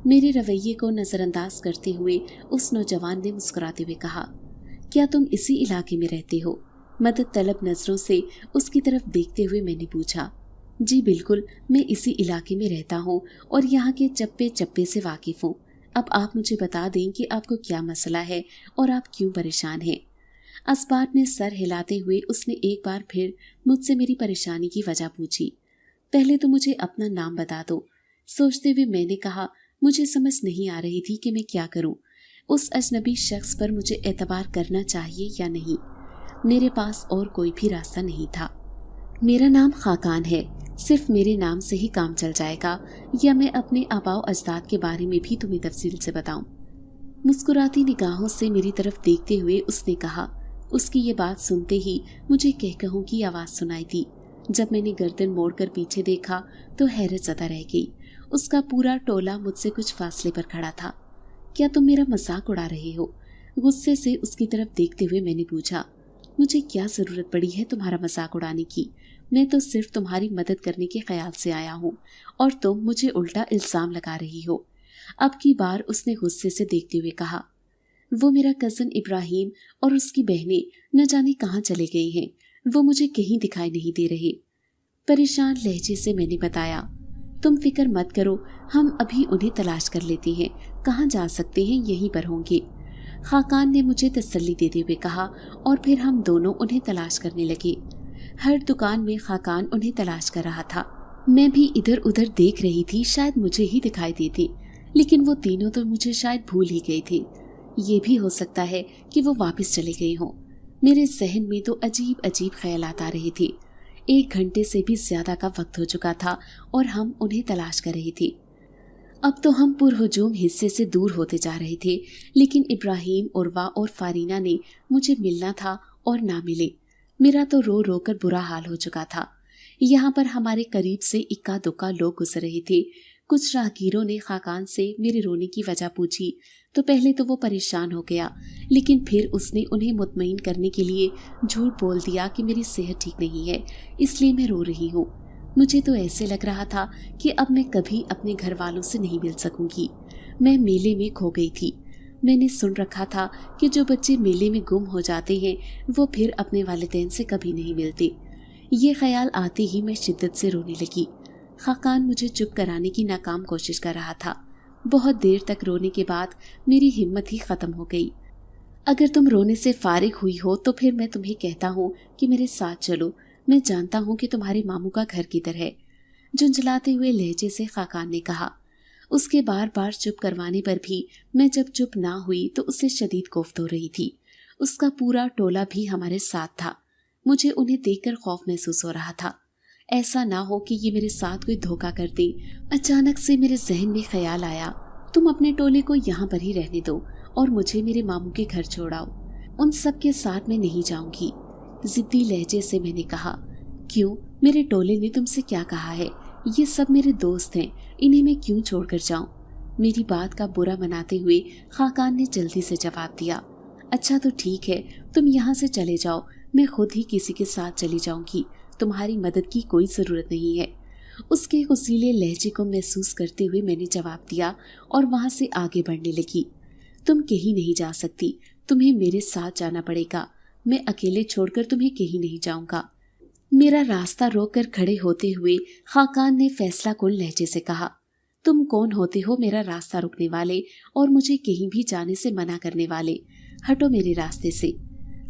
मेरे रवैये को नज़रअंदाज करते हुए उस नौजवान ने मुस्कुराते हुए कहा, क्या तुम इसी इलाके में रहते हो? मदद तलब नज़रों से उसकी तरफ देखते हुए मैंने पूछा, जी बिल्कुल, मैं इसी इलाके में रहता हूँ और यहाँ के चप्पे चप्पे से वाकिफ़ हूँ। अब आप मुझे बता दें कि आपको क्या मसला है और आप क्यों परेशान हैं। असबात में सर हिलाते हुए उसने एक बार फिर मुझसे मेरी परेशानी की वजह पूछी। पहले तो मुझे अपना नाम बता दो। सोचते हुए मैंने कहा, मुझे समझ नहीं आ रही थी कि मैं क्या करूं। उस अजनबी शख्स पर मुझे एतबार करना चाहिए या नहीं। मेरे पास और कोई भी रास्ता नहीं था। मेरा नाम खाकान है, सिर्फ मेरे नाम से ही काम चल जाएगा, या मैं अपने आबाओ अजदाद के बारे में भी तुम्हें तफसील से बताऊं? मुस्कुराती निगाहों से मेरी तरफ देखते हुए उसने कहा। उसकी ये बात सुनते ही मुझे कहकहों की आवाज़ सुनाई दी। जब मैंने गर्दन मोड़कर पीछे देखा तो हैरत ज़दा रह गई। उसका पूरा टोला मुझसे कुछ फासले पर खड़ा था। क्या तुम मेरा मजाक उड़ा रहे हो? गुस्से से उसकी तरफ देखते हुए मैंने पूछा, मुझे क्या ज़रूरत पड़ी है तुम्हारा मजाक उड़ाने की? मैं तो सिर्फ तुम्हारी मदद करने के ख्याल से आया हूँ और तुम मुझे उल्टा इल्ज़ाम लगा रही हो। अब की बार उसने गुस्से से देखते हुए कहा, वो मेरा कज़न इब्राहिम और उसकी बहनें न जाने कहाँ चले गए हैं। वो मुझे कहीं दिखाई नहीं दे रहे। परेशान लहजे से मैंने बताया, तुम फिक्र मत करो, हम अभी उन्हें तलाश कर लेते हैं। कहाँ जा सकते हैं, यहीं पर होंगे। खाकान ने मुझे तसल्ली देते हुए कहा और फिर हम दोनों उन्हें तलाश करने लगे। हर दुकान में खाकान उन्हें तलाश कर रहा था। मैं भी इधर उधर देख रही थी, शायद मुझे ही दिखाई देते, लेकिन वो तीनों तो मुझे शायद भूल ही गए थे। ये भी हो सकता है कि वो वापस चले गए हों। मेरे जहन में तो अजीब अजीब ख्यालात आ रहे थे। 1 घंटे से भी ज्यादा का वक्त हो चुका था और हम उन्हें तलाश कर रहे थे। अब तो हम पुरहुजूम हिस्से से दूर होते जा रहे थे, लेकिन इब्राहिम, उर्वा और फारीना ने मुझे मिलना था और ना मिले। मेरा तो रो रो कर बुरा हाल हो चुका था। यहाँ पर हमारे करीब से इक्का दुक्का लोग गुजर रहे थे। कुछ राहगीरों ने खाकान से मेरे रोने की वजह पूछी तो पहले तो वो परेशान हो गया, लेकिन फिर उसने उन्हें मुतमईन करने के लिए झूठ बोल दिया कि मेरी सेहत ठीक नहीं है, इसलिए मैं रो रही हूँ। मुझे तो ऐसे लग रहा था कि अब मैं कभी अपने घर वालों से नहीं मिल सकूंगी। मैं मेले में खो गई थी। मैंने सुन रखा था कि जो बच्चे मेले में गुम हो जाते हैं वो फिर अपने वालिदैन से कभी नहीं मिलते। ये ख्याल आते ही मैं शिद्दत से रोने लगी। खाकान मुझे चुप कराने की नाकाम कोशिश कर रहा था। बहुत देर तक रोने के बाद मेरी हिम्मत ही खत्म हो गई। अगर तुम रोने से फारिग हुई हो तो फिर मैं तुम्हें कहता हूँ कि मेरे साथ चलो। मैं जानता हूँ कि तुम्हारे मामू का घर किधर है, झुंझलाते हुए लहजे से खाकान ने कहा। उसके बार बार चुप करवाने पर भी मैं जब चुप ना हुई तो उसे शदीद कोफ्त हो रही थी। उसका पूरा टोला भी हमारे साथ था। मुझे उन्हें देखकर खौफ महसूस हो रहा था। ऐसा ना हो कि ये मेरे साथ कोई धोखा कर दे। अचानक से मेरे जहन में ख्याल आया, तुम अपने टोले को यहाँ पर ही रहने दो और मुझे मेरे मामू के घर छोड़ाओ। उन सब के साथ मैं नहीं जाऊंगी। जिद्दी लहजे से मैंने कहा, क्यों, मेरे टोले ने तुमसे क्या कहा है? ये सब मेरे दोस्त हैं, इन्हें मैं क्यों छोड़कर जाऊं? मेरी बात का बुरा मनाते हुए खाकान ने जल्दी से जवाब दिया, अच्छा तो ठीक है, तुम यहाँ से चले जाओ, मैं खुद ही किसी के साथ चली जाऊंगी, तुम्हारी मदद की कोई ज़रूरत नहीं है। उसके गुस्सीले लहजे को महसूस करते हुए मैंने जवाब दिया और वहाँ से आगे बढ़ने लगी। तुम कहीं नहीं जा सकती, तुम्हें मेरे साथ जाना पड़ेगा, मैं अकेले छोड़कर तुम्हें कहीं नहीं जाऊंगा। मेरा रास्ता रोककर खड़े होते हुए खाकान ने फैसला कुन लहजे से कहा, तुम कौन होते हो मेरा रास्ता रोकने वाले और मुझे कहीं भी जाने से मना करने वाले? हटो मेरे रास्ते से।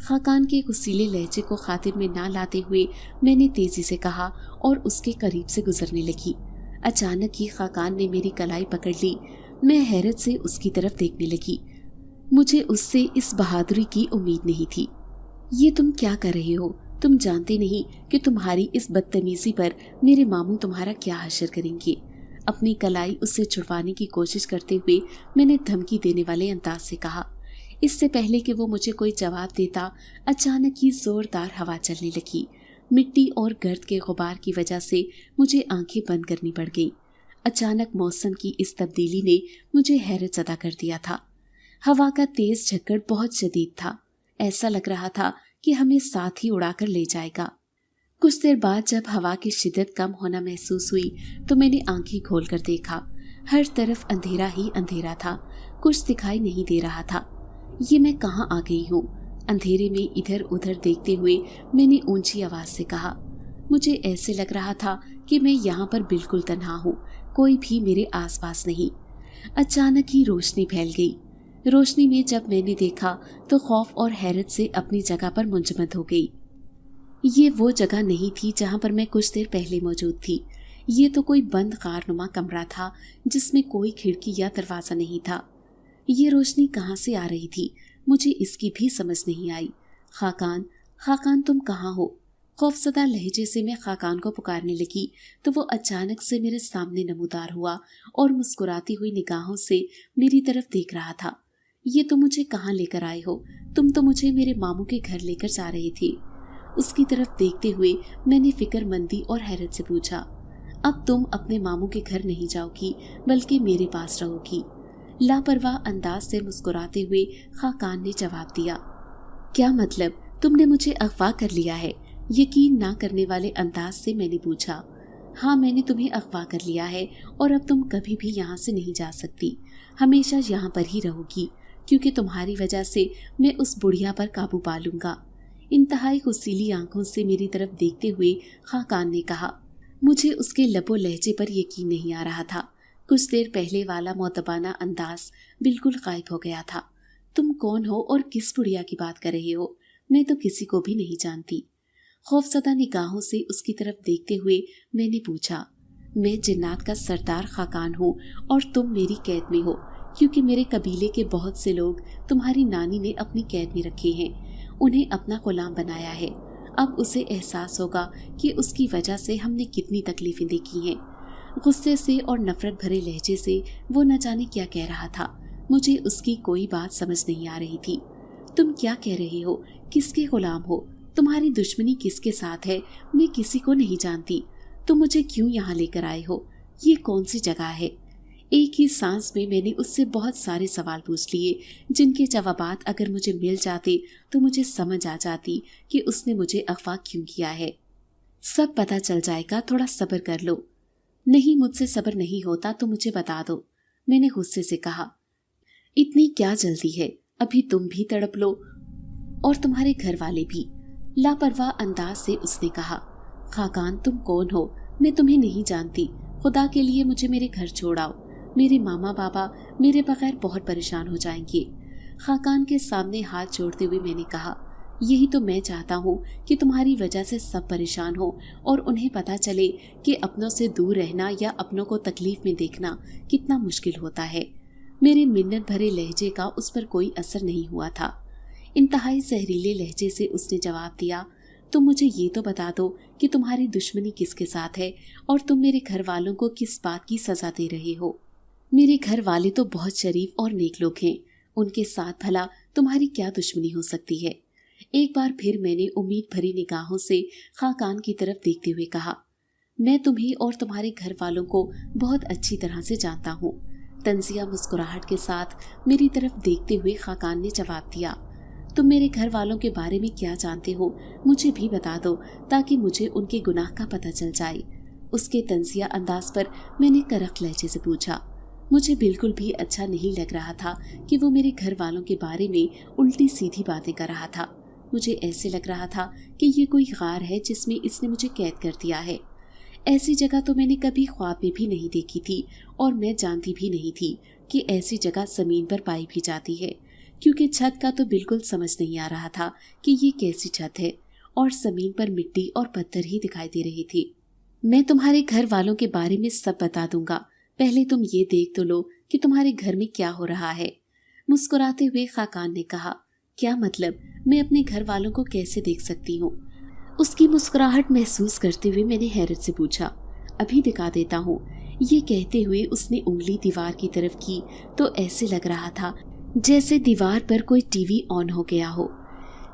खाकान के गुस्सीले लहजे को खातिर में ना लाते हुए मैंने तेजी से कहा और उसके करीब से गुजरने लगी। अचानक ही खाकान ने मेरी कलाई पकड़ ली। मैं हैरत से उसकी तरफ देखने लगी। मुझे उससे इस बहादुरी की उम्मीद नहीं थी। ये तुम क्या कर रहे हो? तुम जानते नहीं कि तुम्हारी इस बदतमीजी पर मेरे मामू तुम्हारा क्या हश्र करेंगे। अपनी कलाई उससे छुड़वाने की कोशिश करते हुए मैंने धमकी देने वाले अंदाज से कहा। इससे पहले कि वो मुझे कोई जवाब देता, अचानक ही जोरदार हवा चलने लगी। मिट्टी और गर्द के गुबार की वजह से मुझे आंखें बंद करनी पड़ गई। अचानक मौसम की इस तब्दीली ने मुझे हैरत ज़दा कर दिया था। हवा का तेज झक्कड़ बहुत शदीद था। ऐसा लग रहा था कि हमें साथ ही उड़ाकर ले जाएगा। कुछ देर बाद जब हवा की शिद्दत कम होना महसूस हुई तो मैंने आंखें खोलकर देखा। हर तरफ अंधेरा ही अंधेरा था, कुछ दिखाई नहीं दे रहा था। ये मैं कहाँ आ गई हूँ? अंधेरे में इधर उधर देखते हुए मैंने ऊंची आवाज से कहा। मुझे ऐसे लग रहा था कि मैं यहाँ पर बिल्कुल तन्हा हूँ, कोई भी मेरे आसपास नहीं। अचानक ही रोशनी फैल गई। रोशनी में जब मैंने देखा तो खौफ और हैरत से अपनी जगह पर मुंजमद हो गई। ये वो जगह नहीं थी जहाँ पर मैं कुछ देर पहले मौजूद थी। ये तो कोई बंद कारनुमा कमरा था जिसमें कोई खिड़की या दरवाज़ा नहीं था। ये रोशनी कहाँ से आ रही थी, मुझे इसकी भी समझ नहीं आई। खाकान, खाकान तुम कहाँ हो? खौफजदा लहजे से मैं खाकान को पुकारने लगी तो वो अचानक से मेरे सामने नमूदार हुआ और मुस्कुराती हुई निगाहों से मेरी तरफ देख रहा था। ये तो मुझे कहाँ लेकर आए हो? तुम तो मुझे मेरे मामू के घर लेकर जा रहे थे। उसकी तरफ देखते हुए मैंने फिक्रमंदी और हैरत से पूछा, अब तुम अपने मामू के घर नहीं जाओगी बल्कि मेरे पास रहोगी। लापरवाह अंदाज से मुस्कुराते हुए खाकान ने जवाब दिया, क्या मतलब, तुमने मुझे अगवा कर लिया है? यकीन ना करने वाले अंदाज से मैंने पूछा। हाँ, मैंने तुम्हें अगवा कर लिया है और अब तुम कभी भी यहाँ से नहीं जा सकती, हमेशा यहाँ पर ही रहोगी, क्योंकि तुम्हारी वजह से मैं उस बुढ़िया पर काबू पा लूंगा। इंतहाई गुस्सीली आंखों से मेरी तरफ देखते हुए खाकान ने कहा। मुझे उसके लबो लहजे पर यकीन नहीं आ रहा था। कुछ देर पहले वाला मोतबाना अंदाज बिल्कुल गायब हो गया था। तुम कौन हो और किस बुढ़िया की बात कर रहे हो? मैं तो किसी को भी नहीं जानती। खौफजदा निगाहों से उसकी तरफ देखते हुए मैंने पूछा। मैं जिन्नात का सरदार खाकान हूँ और तुम मेरी कैद में हो, क्योंकि मेरे कबीले के बहुत से लोग तुम्हारी नानी ने अपनी कैद में रखे हैं, उन्हें अपना गुलाम बनाया है। अब उसे एहसास होगा कि उसकी वजह से हमने कितनी तकलीफें देखी हैं। गुस्से से और नफरत भरे लहजे से वो न जाने क्या कह रहा था। मुझे उसकी कोई बात समझ नहीं आ रही थी। तुम क्या कह रहे हो? किसके गुलाम हो? तुम्हारी दुश्मनी किसके साथ है? मैं किसी को नहीं जानती। तुम मुझे क्यों यहाँ लेकर आए हो? ये कौन सी जगह है? एक ही सांस में मैंने उससे बहुत सारे सवाल पूछ लिए, जिनके जवाबात अगर मुझे मिल जाते तो मुझे समझ आ जाती कि उसने मुझे अगवा क्यों किया है। सब पता चल जाएगा, थोड़ा सब्र कर लो। नहीं, मुझसे सब्र नहीं होता तो मुझे बता दो, मैंने गुस्से से कहा। इतनी क्या जल्दी है, अभी तुम भी तड़प लो और तुम्हारे घर वाले भी, लापरवाह अंदाज से उसने कहा। खाकान, तुम कौन हो? मैं तुम्हें नहीं जानती, खुदा के लिए मुझे मेरे घर छोड़ाओ। मेरे मामा बाबा मेरे बगैर बहुत परेशान हो जाएंगे। खाकान के सामने हाथ जोड़ते हुए मैंने कहा, यही तो मैं चाहता हूँ कि तुम्हारी वजह से सब परेशान हो और उन्हें पता चले कि अपनों से दूर रहना या अपनों को तकलीफ में देखना कितना मुश्किल होता है। मेरे मिन्नत भरे लहजे का उस पर कोई असर नहीं हुआ था। इंतहाई जहरीले लहजे से उसने जवाब दिया, तुम मुझे ये तो बता दो कि तुम्हारी दुश्मनी किसके साथ है और तुम मेरे घर वालों को किस बात की सजा दे रहे हो। मेरे घर वाले तो बहुत शरीफ और नेक लोग हैं, उनके साथ भला तुम्हारी क्या दुश्मनी हो सकती है। एक बार फिर मैंने उम्मीद भरी निगाहों से खाकान की तरफ देखते हुए कहा, मैं तुम्हें और तुम्हारे घर वालों को बहुत अच्छी तरह से जानता हूँ। तंजिया मुस्कुराहट के साथ मेरी तरफ देखते हुए खाकान ने जवाब दिया, तुम मेरे घर वालों के बारे में क्या जानते हो मुझे भी बता दो, ताकि मुझे उनके गुनाह का पता चल जाए। उसके तंजिया अंदाज पर मैंने करक लहजे से पूछा। मुझे बिल्कुल भी अच्छा नहीं लग रहा था कि वो मेरे घर वालों के बारे में उल्टी सीधी बातें कर रहा था। मुझे ऐसे लग रहा था कि ये कोई गार है जिसमें इसने मुझे कैद कर दिया है। ऐसी जगह तो मैंने कभी ख्वाब में भी नहीं देखी थी, और मैं जानती भी नहीं थी कि ऐसी जगह जमीन पर पाई भी जाती है, क्योंकि छत का तो बिल्कुल समझ नहीं आ रहा था कि ये कैसी छत है, और जमीन पर मिट्टी और पत्थर ही दिखाई दे रही थी। मैं तुम्हारे घर वालों के बारे में सब बता दूंगा, पहले तुम ये देख तो लो कि तुम्हारे घर में क्या हो रहा है। मुस्कुराते हुए खाकान ने कहा, क्या मतलब, मैं अपने घर वालों को कैसे देख सकती हूँ। उसकी मुस्कुराहट महसूस करते हुए मैंने हैरत से पूछा, अभी दिखा देता हूँ। ये कहते हुए उसने उंगली दीवार की तरफ की तो ऐसे लग रहा था जैसे दीवार पर कोई टीवी ऑन हो गया हो।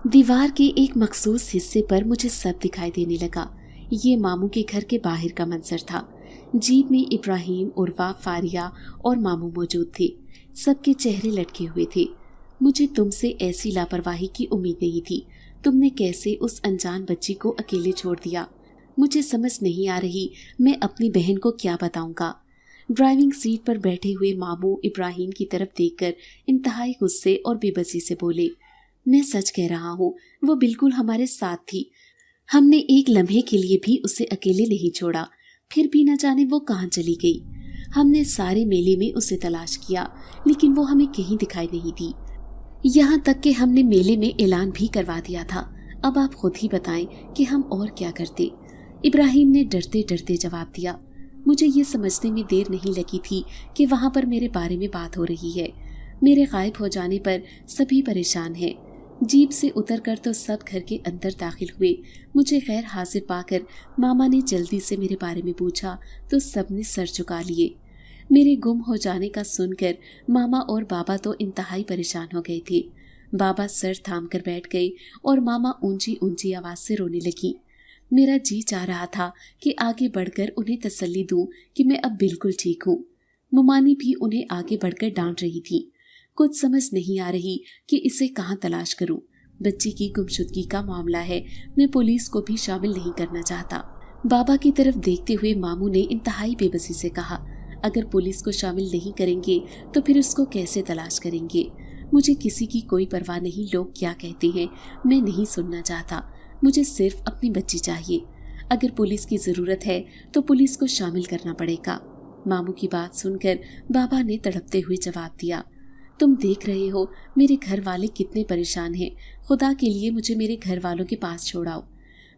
दीवार के एक मखसूस हिस्से पर मुझे सब दिखाई देने लगा। ये मामू के घर के बाहर का मंजर था। जीप में इब्राहिम, उर्वा, फारिया और मामू मौजूद थे। सबके चेहरे लटके हुए थे। मुझे तुमसे ऐसी लापरवाही की उम्मीद नहीं थी। तुमने कैसे उस अनजान बच्ची को अकेले छोड़ दिया, मुझे समझ नहीं आ रही मैं अपनी बहन को क्या बताऊंगा। ड्राइविंग सीट पर बैठे हुए मामू इब्राहिम की तरफ देखकर इंतहाई गुस्से और बेबसी से बोले, मैं सच कह रहा हूँ, वो बिल्कुल हमारे साथ थी। हमने एक लम्हे के लिए भी उसे अकेले नहीं छोड़ा, फिर भी न जाने वो कहाँ चली गई। हमने सारे मेले में उसे तलाश किया, लेकिन वो हमें कहीं दिखाई नहीं दी। यहाँ तक कि हमने मेले में ऐलान भी करवा दिया था। अब आप खुद ही बताएं कि हम और क्या करते। इब्राहिम ने डरते डरते जवाब दिया। मुझे ये समझने में देर नहीं लगी थी कि वहाँ पर मेरे बारे में बात हो रही है। मेरे गायब हो जाने पर सभी परेशान हैं। जीप से उतरकर तो सब घर के अंदर दाखिल हुए। मुझे गैर हाजिर पाकर मामा ने जल्दी से मेरे बारे में पूछा तो सबने सर झुका लिए। मेरे गुम हो जाने का सुनकर मामा और बाबा तो इंतहाई परेशान हो गए थे। बाबा सर थाम कर बैठ गए और मामा ऊंची ऊंची आवाज से रोने लगी। मेरा जी चाह रहा था कि आगे बढ़कर उन्हें तसल्ली दूं कि मैं अब बिल्कुल ठीक हूँ। मुमानी भी उन्हें आगे बढ़कर डांट रही थी। कुछ समझ नहीं आ रही कि इसे कहाँ तलाश करूं। बच्ची की गुमशुदगी का मामला है, मैं पुलिस को भी शामिल नहीं करना चाहता। बाबा की तरफ देखते हुए मामू ने इंतहाई बेबसी से कहा, अगर पुलिस को शामिल नहीं करेंगे तो फिर उसको कैसे तलाश करेंगे। मुझे किसी की कोई परवाह नहीं, लोग क्या कहते हैं मैं नहीं सुनना चाहता। मुझे सिर्फ अपनी बच्ची चाहिए। अगर पुलिस की जरूरत है तो पुलिस को शामिल करना पड़ेगा। मामू की बात सुनकर बाबा ने तड़पते हुए जवाब दिया, तुम देख रहे हो मेरे घर वाले कितने परेशान हैं। खुदा के लिए मुझे मेरे घर वालों के पास छोड़ाओ।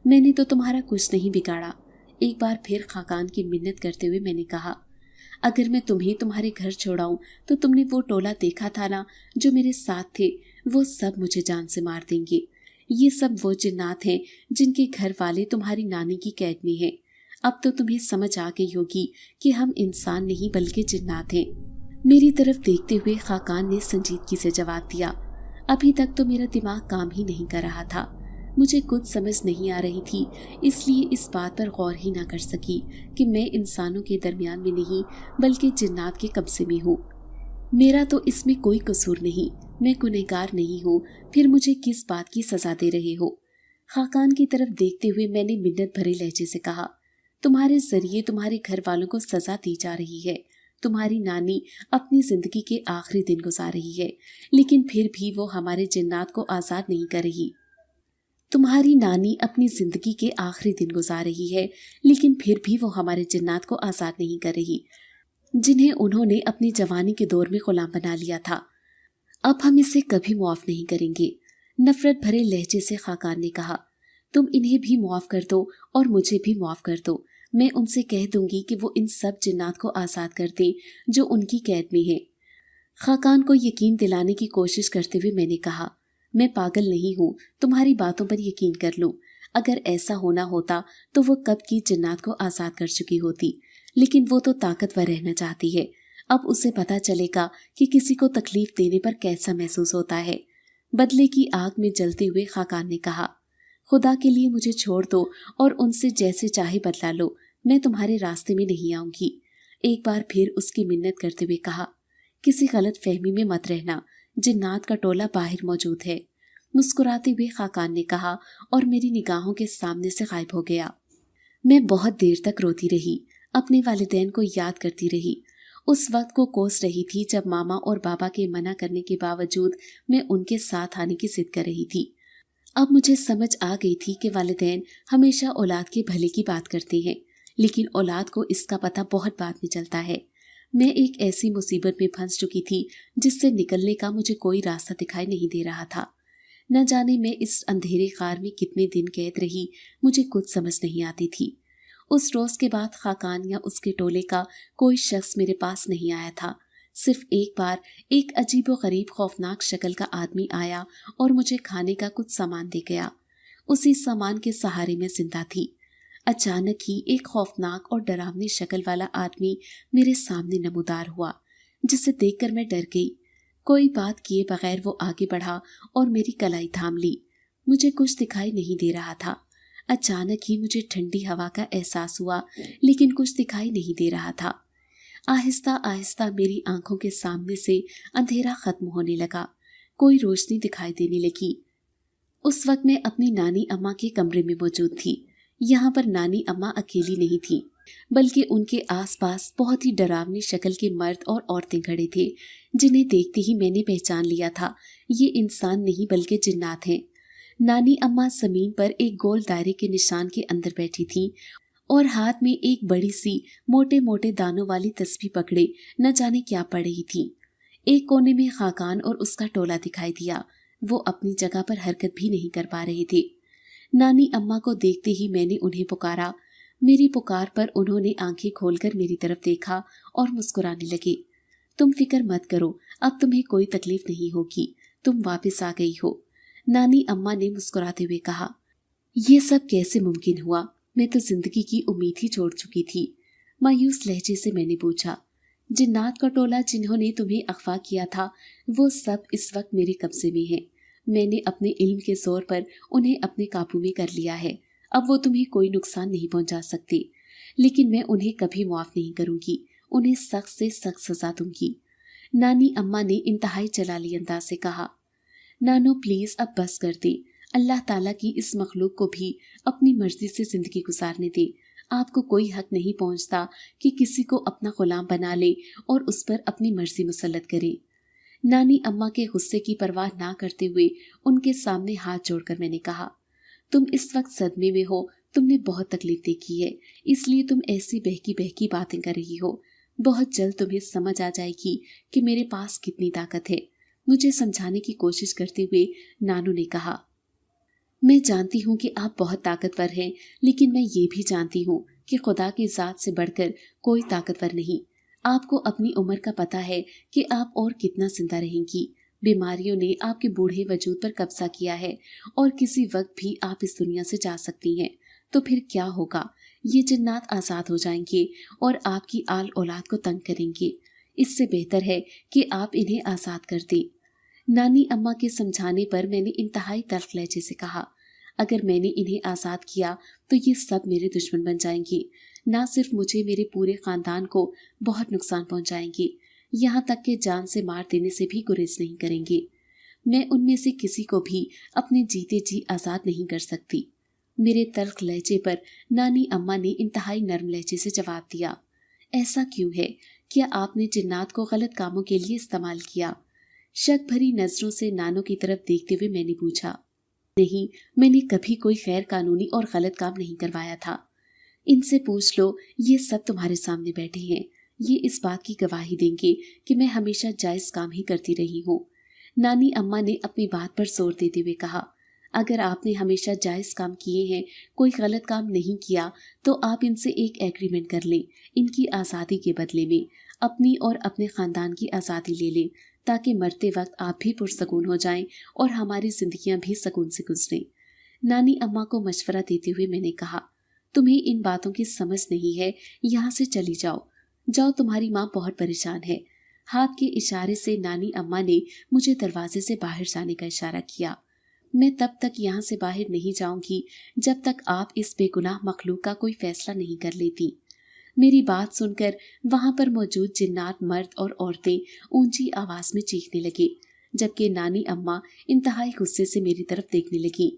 मैंने तो तुम्हारा कुछ नहीं बिगाड़ा। एक बार फिर खाकान की मिन्नत करते हुए मैंने कहा, अगर मैं तुम्हें तुम्हारे घर छोड़ाऊं तो तुमने वो टोला देखा था ना जो मेरे साथ थे, वो सब मुझे जान से मार देंगे। ये सब वो जिन्नात हैं जिनके घर वाले तुम्हारी नानी की कैद में हैं। अब तो तुम्हें समझ आ गई होगी कि हम इंसान नहीं बल्कि जिन्नात हैं। मेरी तरफ देखते हुए खाकान ने संजीदगी से जवाब दिया। अभी तक तो मेरा दिमाग काम ही नहीं कर रहा था। मुझे कुछ समझ नहीं आ रही थी, इसलिए इस बात पर गौर ही ना कर सकी कि मैं इंसानों के दरमियान में नहीं बल्कि जिन्नात के कब्जे में हूँ। मेरा तो इसमें कोई कसूर नहीं, मैं गुनहगार नहीं हूँ, फिर मुझे किस बात की सजा दे रहे हो। खाकान की तरफ देखते हुए मैंने मिन्नत भरे लहजे से कहा, तुम्हारे जरिए तुम्हारे घर वालों को सजा दी जा रही है। तुम्हारी नानी अपनी जिंदगी के आखिरी दिन गुजार रही है, लेकिन फिर भी वो हमारे जिन्नात को आज़ाद नहीं कर रही। तुम्हारी नानी अपनी जिंदगी के आखिरी दिन गुजार रही है, लेकिन फिर भी वो हमारे जिन्नात को आज़ाद नहीं कर रही, जिन्हें उन्होंने अपनी जवानी के दौर में गुलाम बना लिया था। अब हम इसे कभी मुआफ नहीं करेंगे। नफरत भरे लहजे से खाकान ने कहा, तुम इन्हें भी मुआफ कर दो और मुझे भी मुआफ कर दो। मैं उनसे कह दूंगी कि वो इन सब जिन्नात को आज़ाद कर दें जो उनकी कैद में हैं। खाकान को यकीन दिलाने की कोशिश करते हुए मैंने कहा, मैं पागल नहीं हूँ, तुम्हारी बातों पर यकीन कर लूँ। اگر ایسا ہونا ہوتا تو وہ کب کی جنات کو آزاد کر چکی ہوتی، لیکن وہ تو طاقتور رہنا چاہتی ہے۔ اب اسے پتا چلے گا کہ کسی کو تکلیف دینے پر کیسا محسوس ہوتا ہے۔ بدلے کی آگ میں جلتے ہوئے خاقان نے کہا، خدا کے لیے مجھے چھوڑ دو اور ان سے جیسے چاہے بدلا لو، میں تمہارے راستے میں نہیں آؤں گی۔ ایک بار پھر اس کی منت کرتے ہوئے کہا، کسی غلط فہمی میں مت رہنا، جنات کا ٹولہ باہر موجود ہے۔ مسکراتے ہوئے خاقان نے کہا اور میری نگاہوں کے سامنے سے غائب ہو گیا۔ میں بہت دیر تک روتی رہی، اپنے والدین کو یاد کرتی رہی۔ اس وقت کو کوس رہی تھی جب ماما اور بابا کے منع کرنے کے باوجود میں ان کے ساتھ آنے کی ضد کر رہی تھی۔ اب مجھے سمجھ آ گئی تھی کہ والدین ہمیشہ اولاد کے بھلے کی بات کرتے ہیں، لیکن اولاد کو اس کا پتہ بہت بعد میں چلتا ہے۔ میں ایک ایسی مصیبت میں پھنس چکی تھی جس سے نکلنے کا مجھے کوئی راستہ دکھائی نہیں دے رہا تھا۔ نہ جانے میں اس اندھیرے غار میں کتنے دن قید رہی، مجھے کچھ سمجھ نہیں آتی تھی۔ اس روز کے بعد خاقان یا اس کے ٹولے کا کوئی شخص میرے پاس نہیں آیا تھا۔ صرف ایک بار ایک عجیب و غریب خوفناک شکل کا آدمی آیا اور مجھے کھانے کا کچھ سامان دے گیا۔ اسی سامان کے سہارے میں زندہ تھی۔ اچانک ہی ایک خوفناک اور ڈراؤنی شکل والا آدمی میرے سامنے نمودار ہوا، جسے دیکھ کر میں ڈر گئی۔ کوئی بات کیے بغیر وہ آگے بڑھا اور میری کلائی تھام لی۔ مجھے کچھ دکھائی نہیں دے رہا تھا۔ اچانک ہی مجھے ٹھنڈی ہوا کا احساس ہوا، لیکن کچھ دکھائی نہیں دے رہا تھا۔ آہستہ آہستہ میری آنکھوں کے سامنے سے اندھیرا ختم ہونے لگا، کوئی روشنی دکھائی دینے لگی۔ اس وقت میں اپنی نانی اماں کے کمرے میں موجود تھی۔ یہاں پر نانی اماں اکیلی نہیں تھی، بلکہ ان کے آس پاس بہت ہی ڈراؤنی شکل کے مرد اور عورتیں کھڑے تھے، جنہیں دیکھتے ہی میں نے پہچان لیا تھا، یہ انسان نہیں بلکہ جنات ہیں۔ نانی اماں زمین پر ایک گول دائرے کے نشان کے اندر بیٹھی تھیں اور ہاتھ میں ایک بڑی سی موٹے موٹے دانوں والی تسبیح پکڑے نہ جانے کیا پڑھ رہی تھی۔ ایک کونے میں خاقان اور اس کا ٹولہ دکھائی دیا، وہ اپنی جگہ پر حرکت بھی نہیں کر پا رہے تھے۔ نانی اماں کو دیکھتے ہی میں نے انہیں پکارا۔ میری پکار پر انہوں نے آنکھیں کھول کر میری طرف دیکھا اور مسکرانے لگے۔ تم فکر مت کرو، اب تمہیں کوئی تکلیف نہیں ہوگی، تم واپس آ گئی ہو، نانی اماں نے مسکراتے ہوئے کہا۔ یہ سب کیسے ممکن ہوا؟ میں تو زندگی کی امید ہی چھوڑ چکی تھی، مایوس لہجے سے میں نے پوچھا۔ جنات کا ٹولہ جنہوں نے تمہیں اغوا کیا تھا وہ سب اس وقت میرے قبضے میں ہیں۔ میں نے اپنے علم کے زور پر انہیں اپنے قابو میں کر لیا ہے، اب وہ تمہیں کوئی نقصان نہیں پہنچا سکتے، لیکن میں انہیں کبھی معاف نہیں کروں گی، انہیں سخت سے سخت سزا دوں گی، نانی اماں نے انتہائی جلالی انداز سے کہا۔ نانو پلیز اب بس کر دے، اللہ تعالیٰ کی اس مخلوق کو بھی اپنی مرضی سے زندگی گزارنے دے۔ آپ کو کوئی حق نہیں پہنچتا کہ کسی کو اپنا غلام بنا لے اور اس پر اپنی مرضی مسلط کرے۔ نانی اماں کے غصے کی پرواہ نہ کرتے ہوئے ان کے سامنے ہاتھ جوڑ کر میں نے کہا، تم اس وقت صدمے میں ہو، تم نے بہت تکلیف دیکھی ہے، اس لیے تم ایسی بہکی بہکی باتیں کر رہی ہو۔ بہت جلد تمہیں سمجھ آ جائے گی کہ میرے پاس کتنی طاقت ہے، مجھے سمجھانے کی کوشش کرتے ہوئے نانو نے کہا۔ میں جانتی ہوں کہ آپ بہت طاقتور ہیں، لیکن میں یہ بھی جانتی ہوں کہ خدا کی ذات سے بڑھ کر کوئی طاقتور نہیں۔ آپ کو اپنی عمر کا پتہ ہے کہ آپ اور کتنا زندہ رہیں گی۔ بیماریوں نے آپ کے بوڑھے وجود پر قبضہ کیا ہے اور کسی وقت بھی آپ اس دنیا سے جا سکتی ہیں، تو پھر کیا ہوگا؟ یہ جنات آزاد ہو جائیں گے اور آپ کی آل اولاد کو تنگ کریں گے۔ اس سے بہتر ہے کہ آپ انہیں آزاد کر دیں۔ نانی اماں کے سمجھانے پر میں نے انتہائی تلخ لہجے سے کہا، اگر میں نے انہیں آزاد کیا تو یہ سب میرے دشمن بن جائیں گے، نہ صرف مجھے، میرے پورے خاندان کو بہت نقصان پہنچائیں گے، یہاں تک کہ جان سے مار دینے سے بھی گریز نہیں کریں گے۔ میں ان میں سے کسی کو بھی اپنے جیتے جی آزاد نہیں کر سکتی۔ میرے تلخ لہجے پر نانی اماں نے انتہائی نرم لہجے سے جواب دیا، ایسا کیوں ہے؟ کیا آپ نے جنات کو غلط کاموں کے لیے استعمال کیا؟ شک بھری نظروں سے نانو کی طرف دیکھتے ہوئے میں نے پوچھا۔ نہیں، میں نے کبھی کوئی غیر قانونی اور غلط کام نہیں کروایا تھا۔ ان سے پوچھ لو، یہ سب تمہارے سامنے بیٹھے ہیں، یہ اس بات کی گواہی دیں گے کہ میں ہمیشہ جائز کام ہی کرتی رہی ہوں۔ نانی اماں نے اپنی بات پر زور دیتے ہوئے کہا، اگر آپ نے ہمیشہ جائز کام کیے ہیں، کوئی غلط کام نہیں کیا، تو آپ ان سے ایک ایگریمنٹ کر لیں، ان کی آزادی کے بدلے میں اپنی اور اپنے خاندان کی آزادی لے لیں، تاکہ مرتے وقت آپ بھی پرسکون ہو جائیں اور ہماری زندگیاں بھی سکون سے گزریں۔ नानी अम्मा को मशवरा देते हुए मैंने कहा, तुम्हें इन बातों की समझ नहीं है, यहाँ से चली जाओ। जाओ, तुम्हारी माँ बहुत परेशान है। हाथ के इशारे से नानी अम्मा ने मुझे दरवाजे से बाहर जाने का इशारा किया। मैं तब तक यहाँ से बाहर नहीं जाऊंगी जब तक आप इस बेगुनाह मखलूक का कोई फैसला नहीं कर लेती। मेरी बात सुनकर वहां पर मौजूद जिन्नात मर्द और औरतें ऊंची आवाज में चीखने लगे, जबकि नानी अम्मा इंतहाई गुस्से से मेरी तरफ देखने लगी।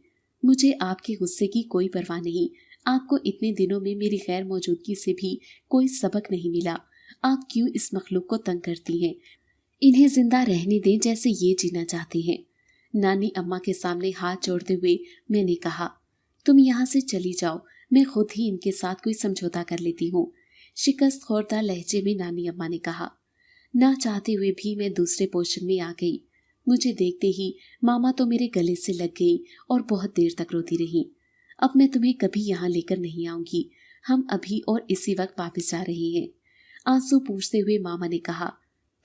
मुझे आपके गुस्से की कोई परवाह नहीं। आपको इतने दिनों में मेरी गैर मौजूदगी से भी कोई सबक नहीं मिला। आप क्यों इस मखलूक को तंग करती हैं? इन्हें जिंदा रहने दें जैसे ये जीना चाहते हैं। नानी अम्मा के सामने हाथ जोड़ते हुए मैंने कहा, तुम यहाँ से चली जाओ, मैं खुद ही इनके साथ कोई समझौता कर लेती हूँ। शिकस्त खोरदा लहजे में नानी अम्मा ने कहा। ना चाहते हुए भी मैं दूसरे पोर्शन में आ गई। मुझे देखते ही मामा तो मेरे गले से लग गई और बहुत देर तक रोती रही। अब मैं तुम्हें कभी यहाँ लेकर नहीं आऊंगी। हम अभी और इसी वक्त वापस जा रहे हैं, आंसू पूछते हुए मामा ने कहा।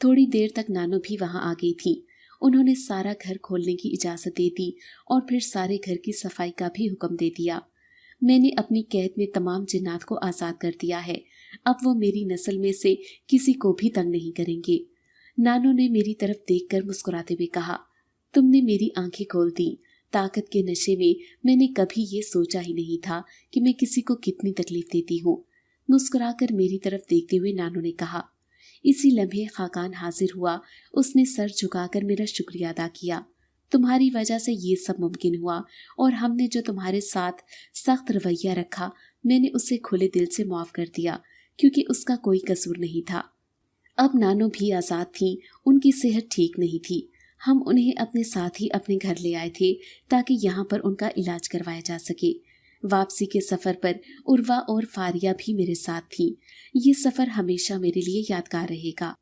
थोड़ी देर तक नानो भी वहां आ गई थी। उन्होंने सारा घर खोलने की इजाजत दे दी और फिर सारे घर की सफाई का भी हुक्म दे दिया। मैंने अपनी कैद में तमाम जिन्नात को आज़ाद कर दिया है। अब वो मेरी नस्ल में से किसी को भी तंग नहीं करेंगे। नानो ने मेरी तरफ देखकर मुस्कुराते हुए कहा, तुमने मेरी आंखें खोल दी। ताकत के नशे में मैंने कभी ये सोचा ही नहीं था कि मैं किसी को कितनी तकलीफ देती हूँ। मुस्कुराकर मेरी तरफ देखते हुए नानो ने कहा। इसी लम्हे खाकान हाजिर हुआ। उसने सर झुकाकर मेरा शुक्रिया अदा किया। तुम्हारी वजह से ये सब मुमकिन हुआ और हमने जो तुम्हारे साथ सख्त रवैया रखा, मैंने उसे खुले दिल से माफ कर दिया क्योंकि उसका कोई कसूर नहीं था। अब नानो भी आज़ाद थी। उनकी सेहत ठीक नहीं थी। हम उन्हें अपने साथ ही अपने घर ले आए थे ताकि यहाँ पर उनका इलाज करवाया जा सके। वापसी के सफर पर उर्वा और फारिया भी मेरे साथ थी। ये सफर हमेशा मेरे लिए यादगार रहेगा।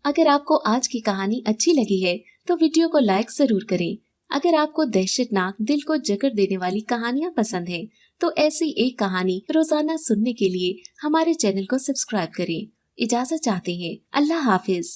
अगर आपको आज की कहानी अच्छी लगी है तो वीडियो को लाइक जरूर करें। अगर आपको दहशतनाक, दिल को जकड़ देने वाली कहानियाँ पसंद हैं तो ऐसी एक कहानी रोजाना सुनने के लिए हमारे चैनल को सब्सक्राइब करें। इजाजत चाहते हैं। अल्लाह हाफिज।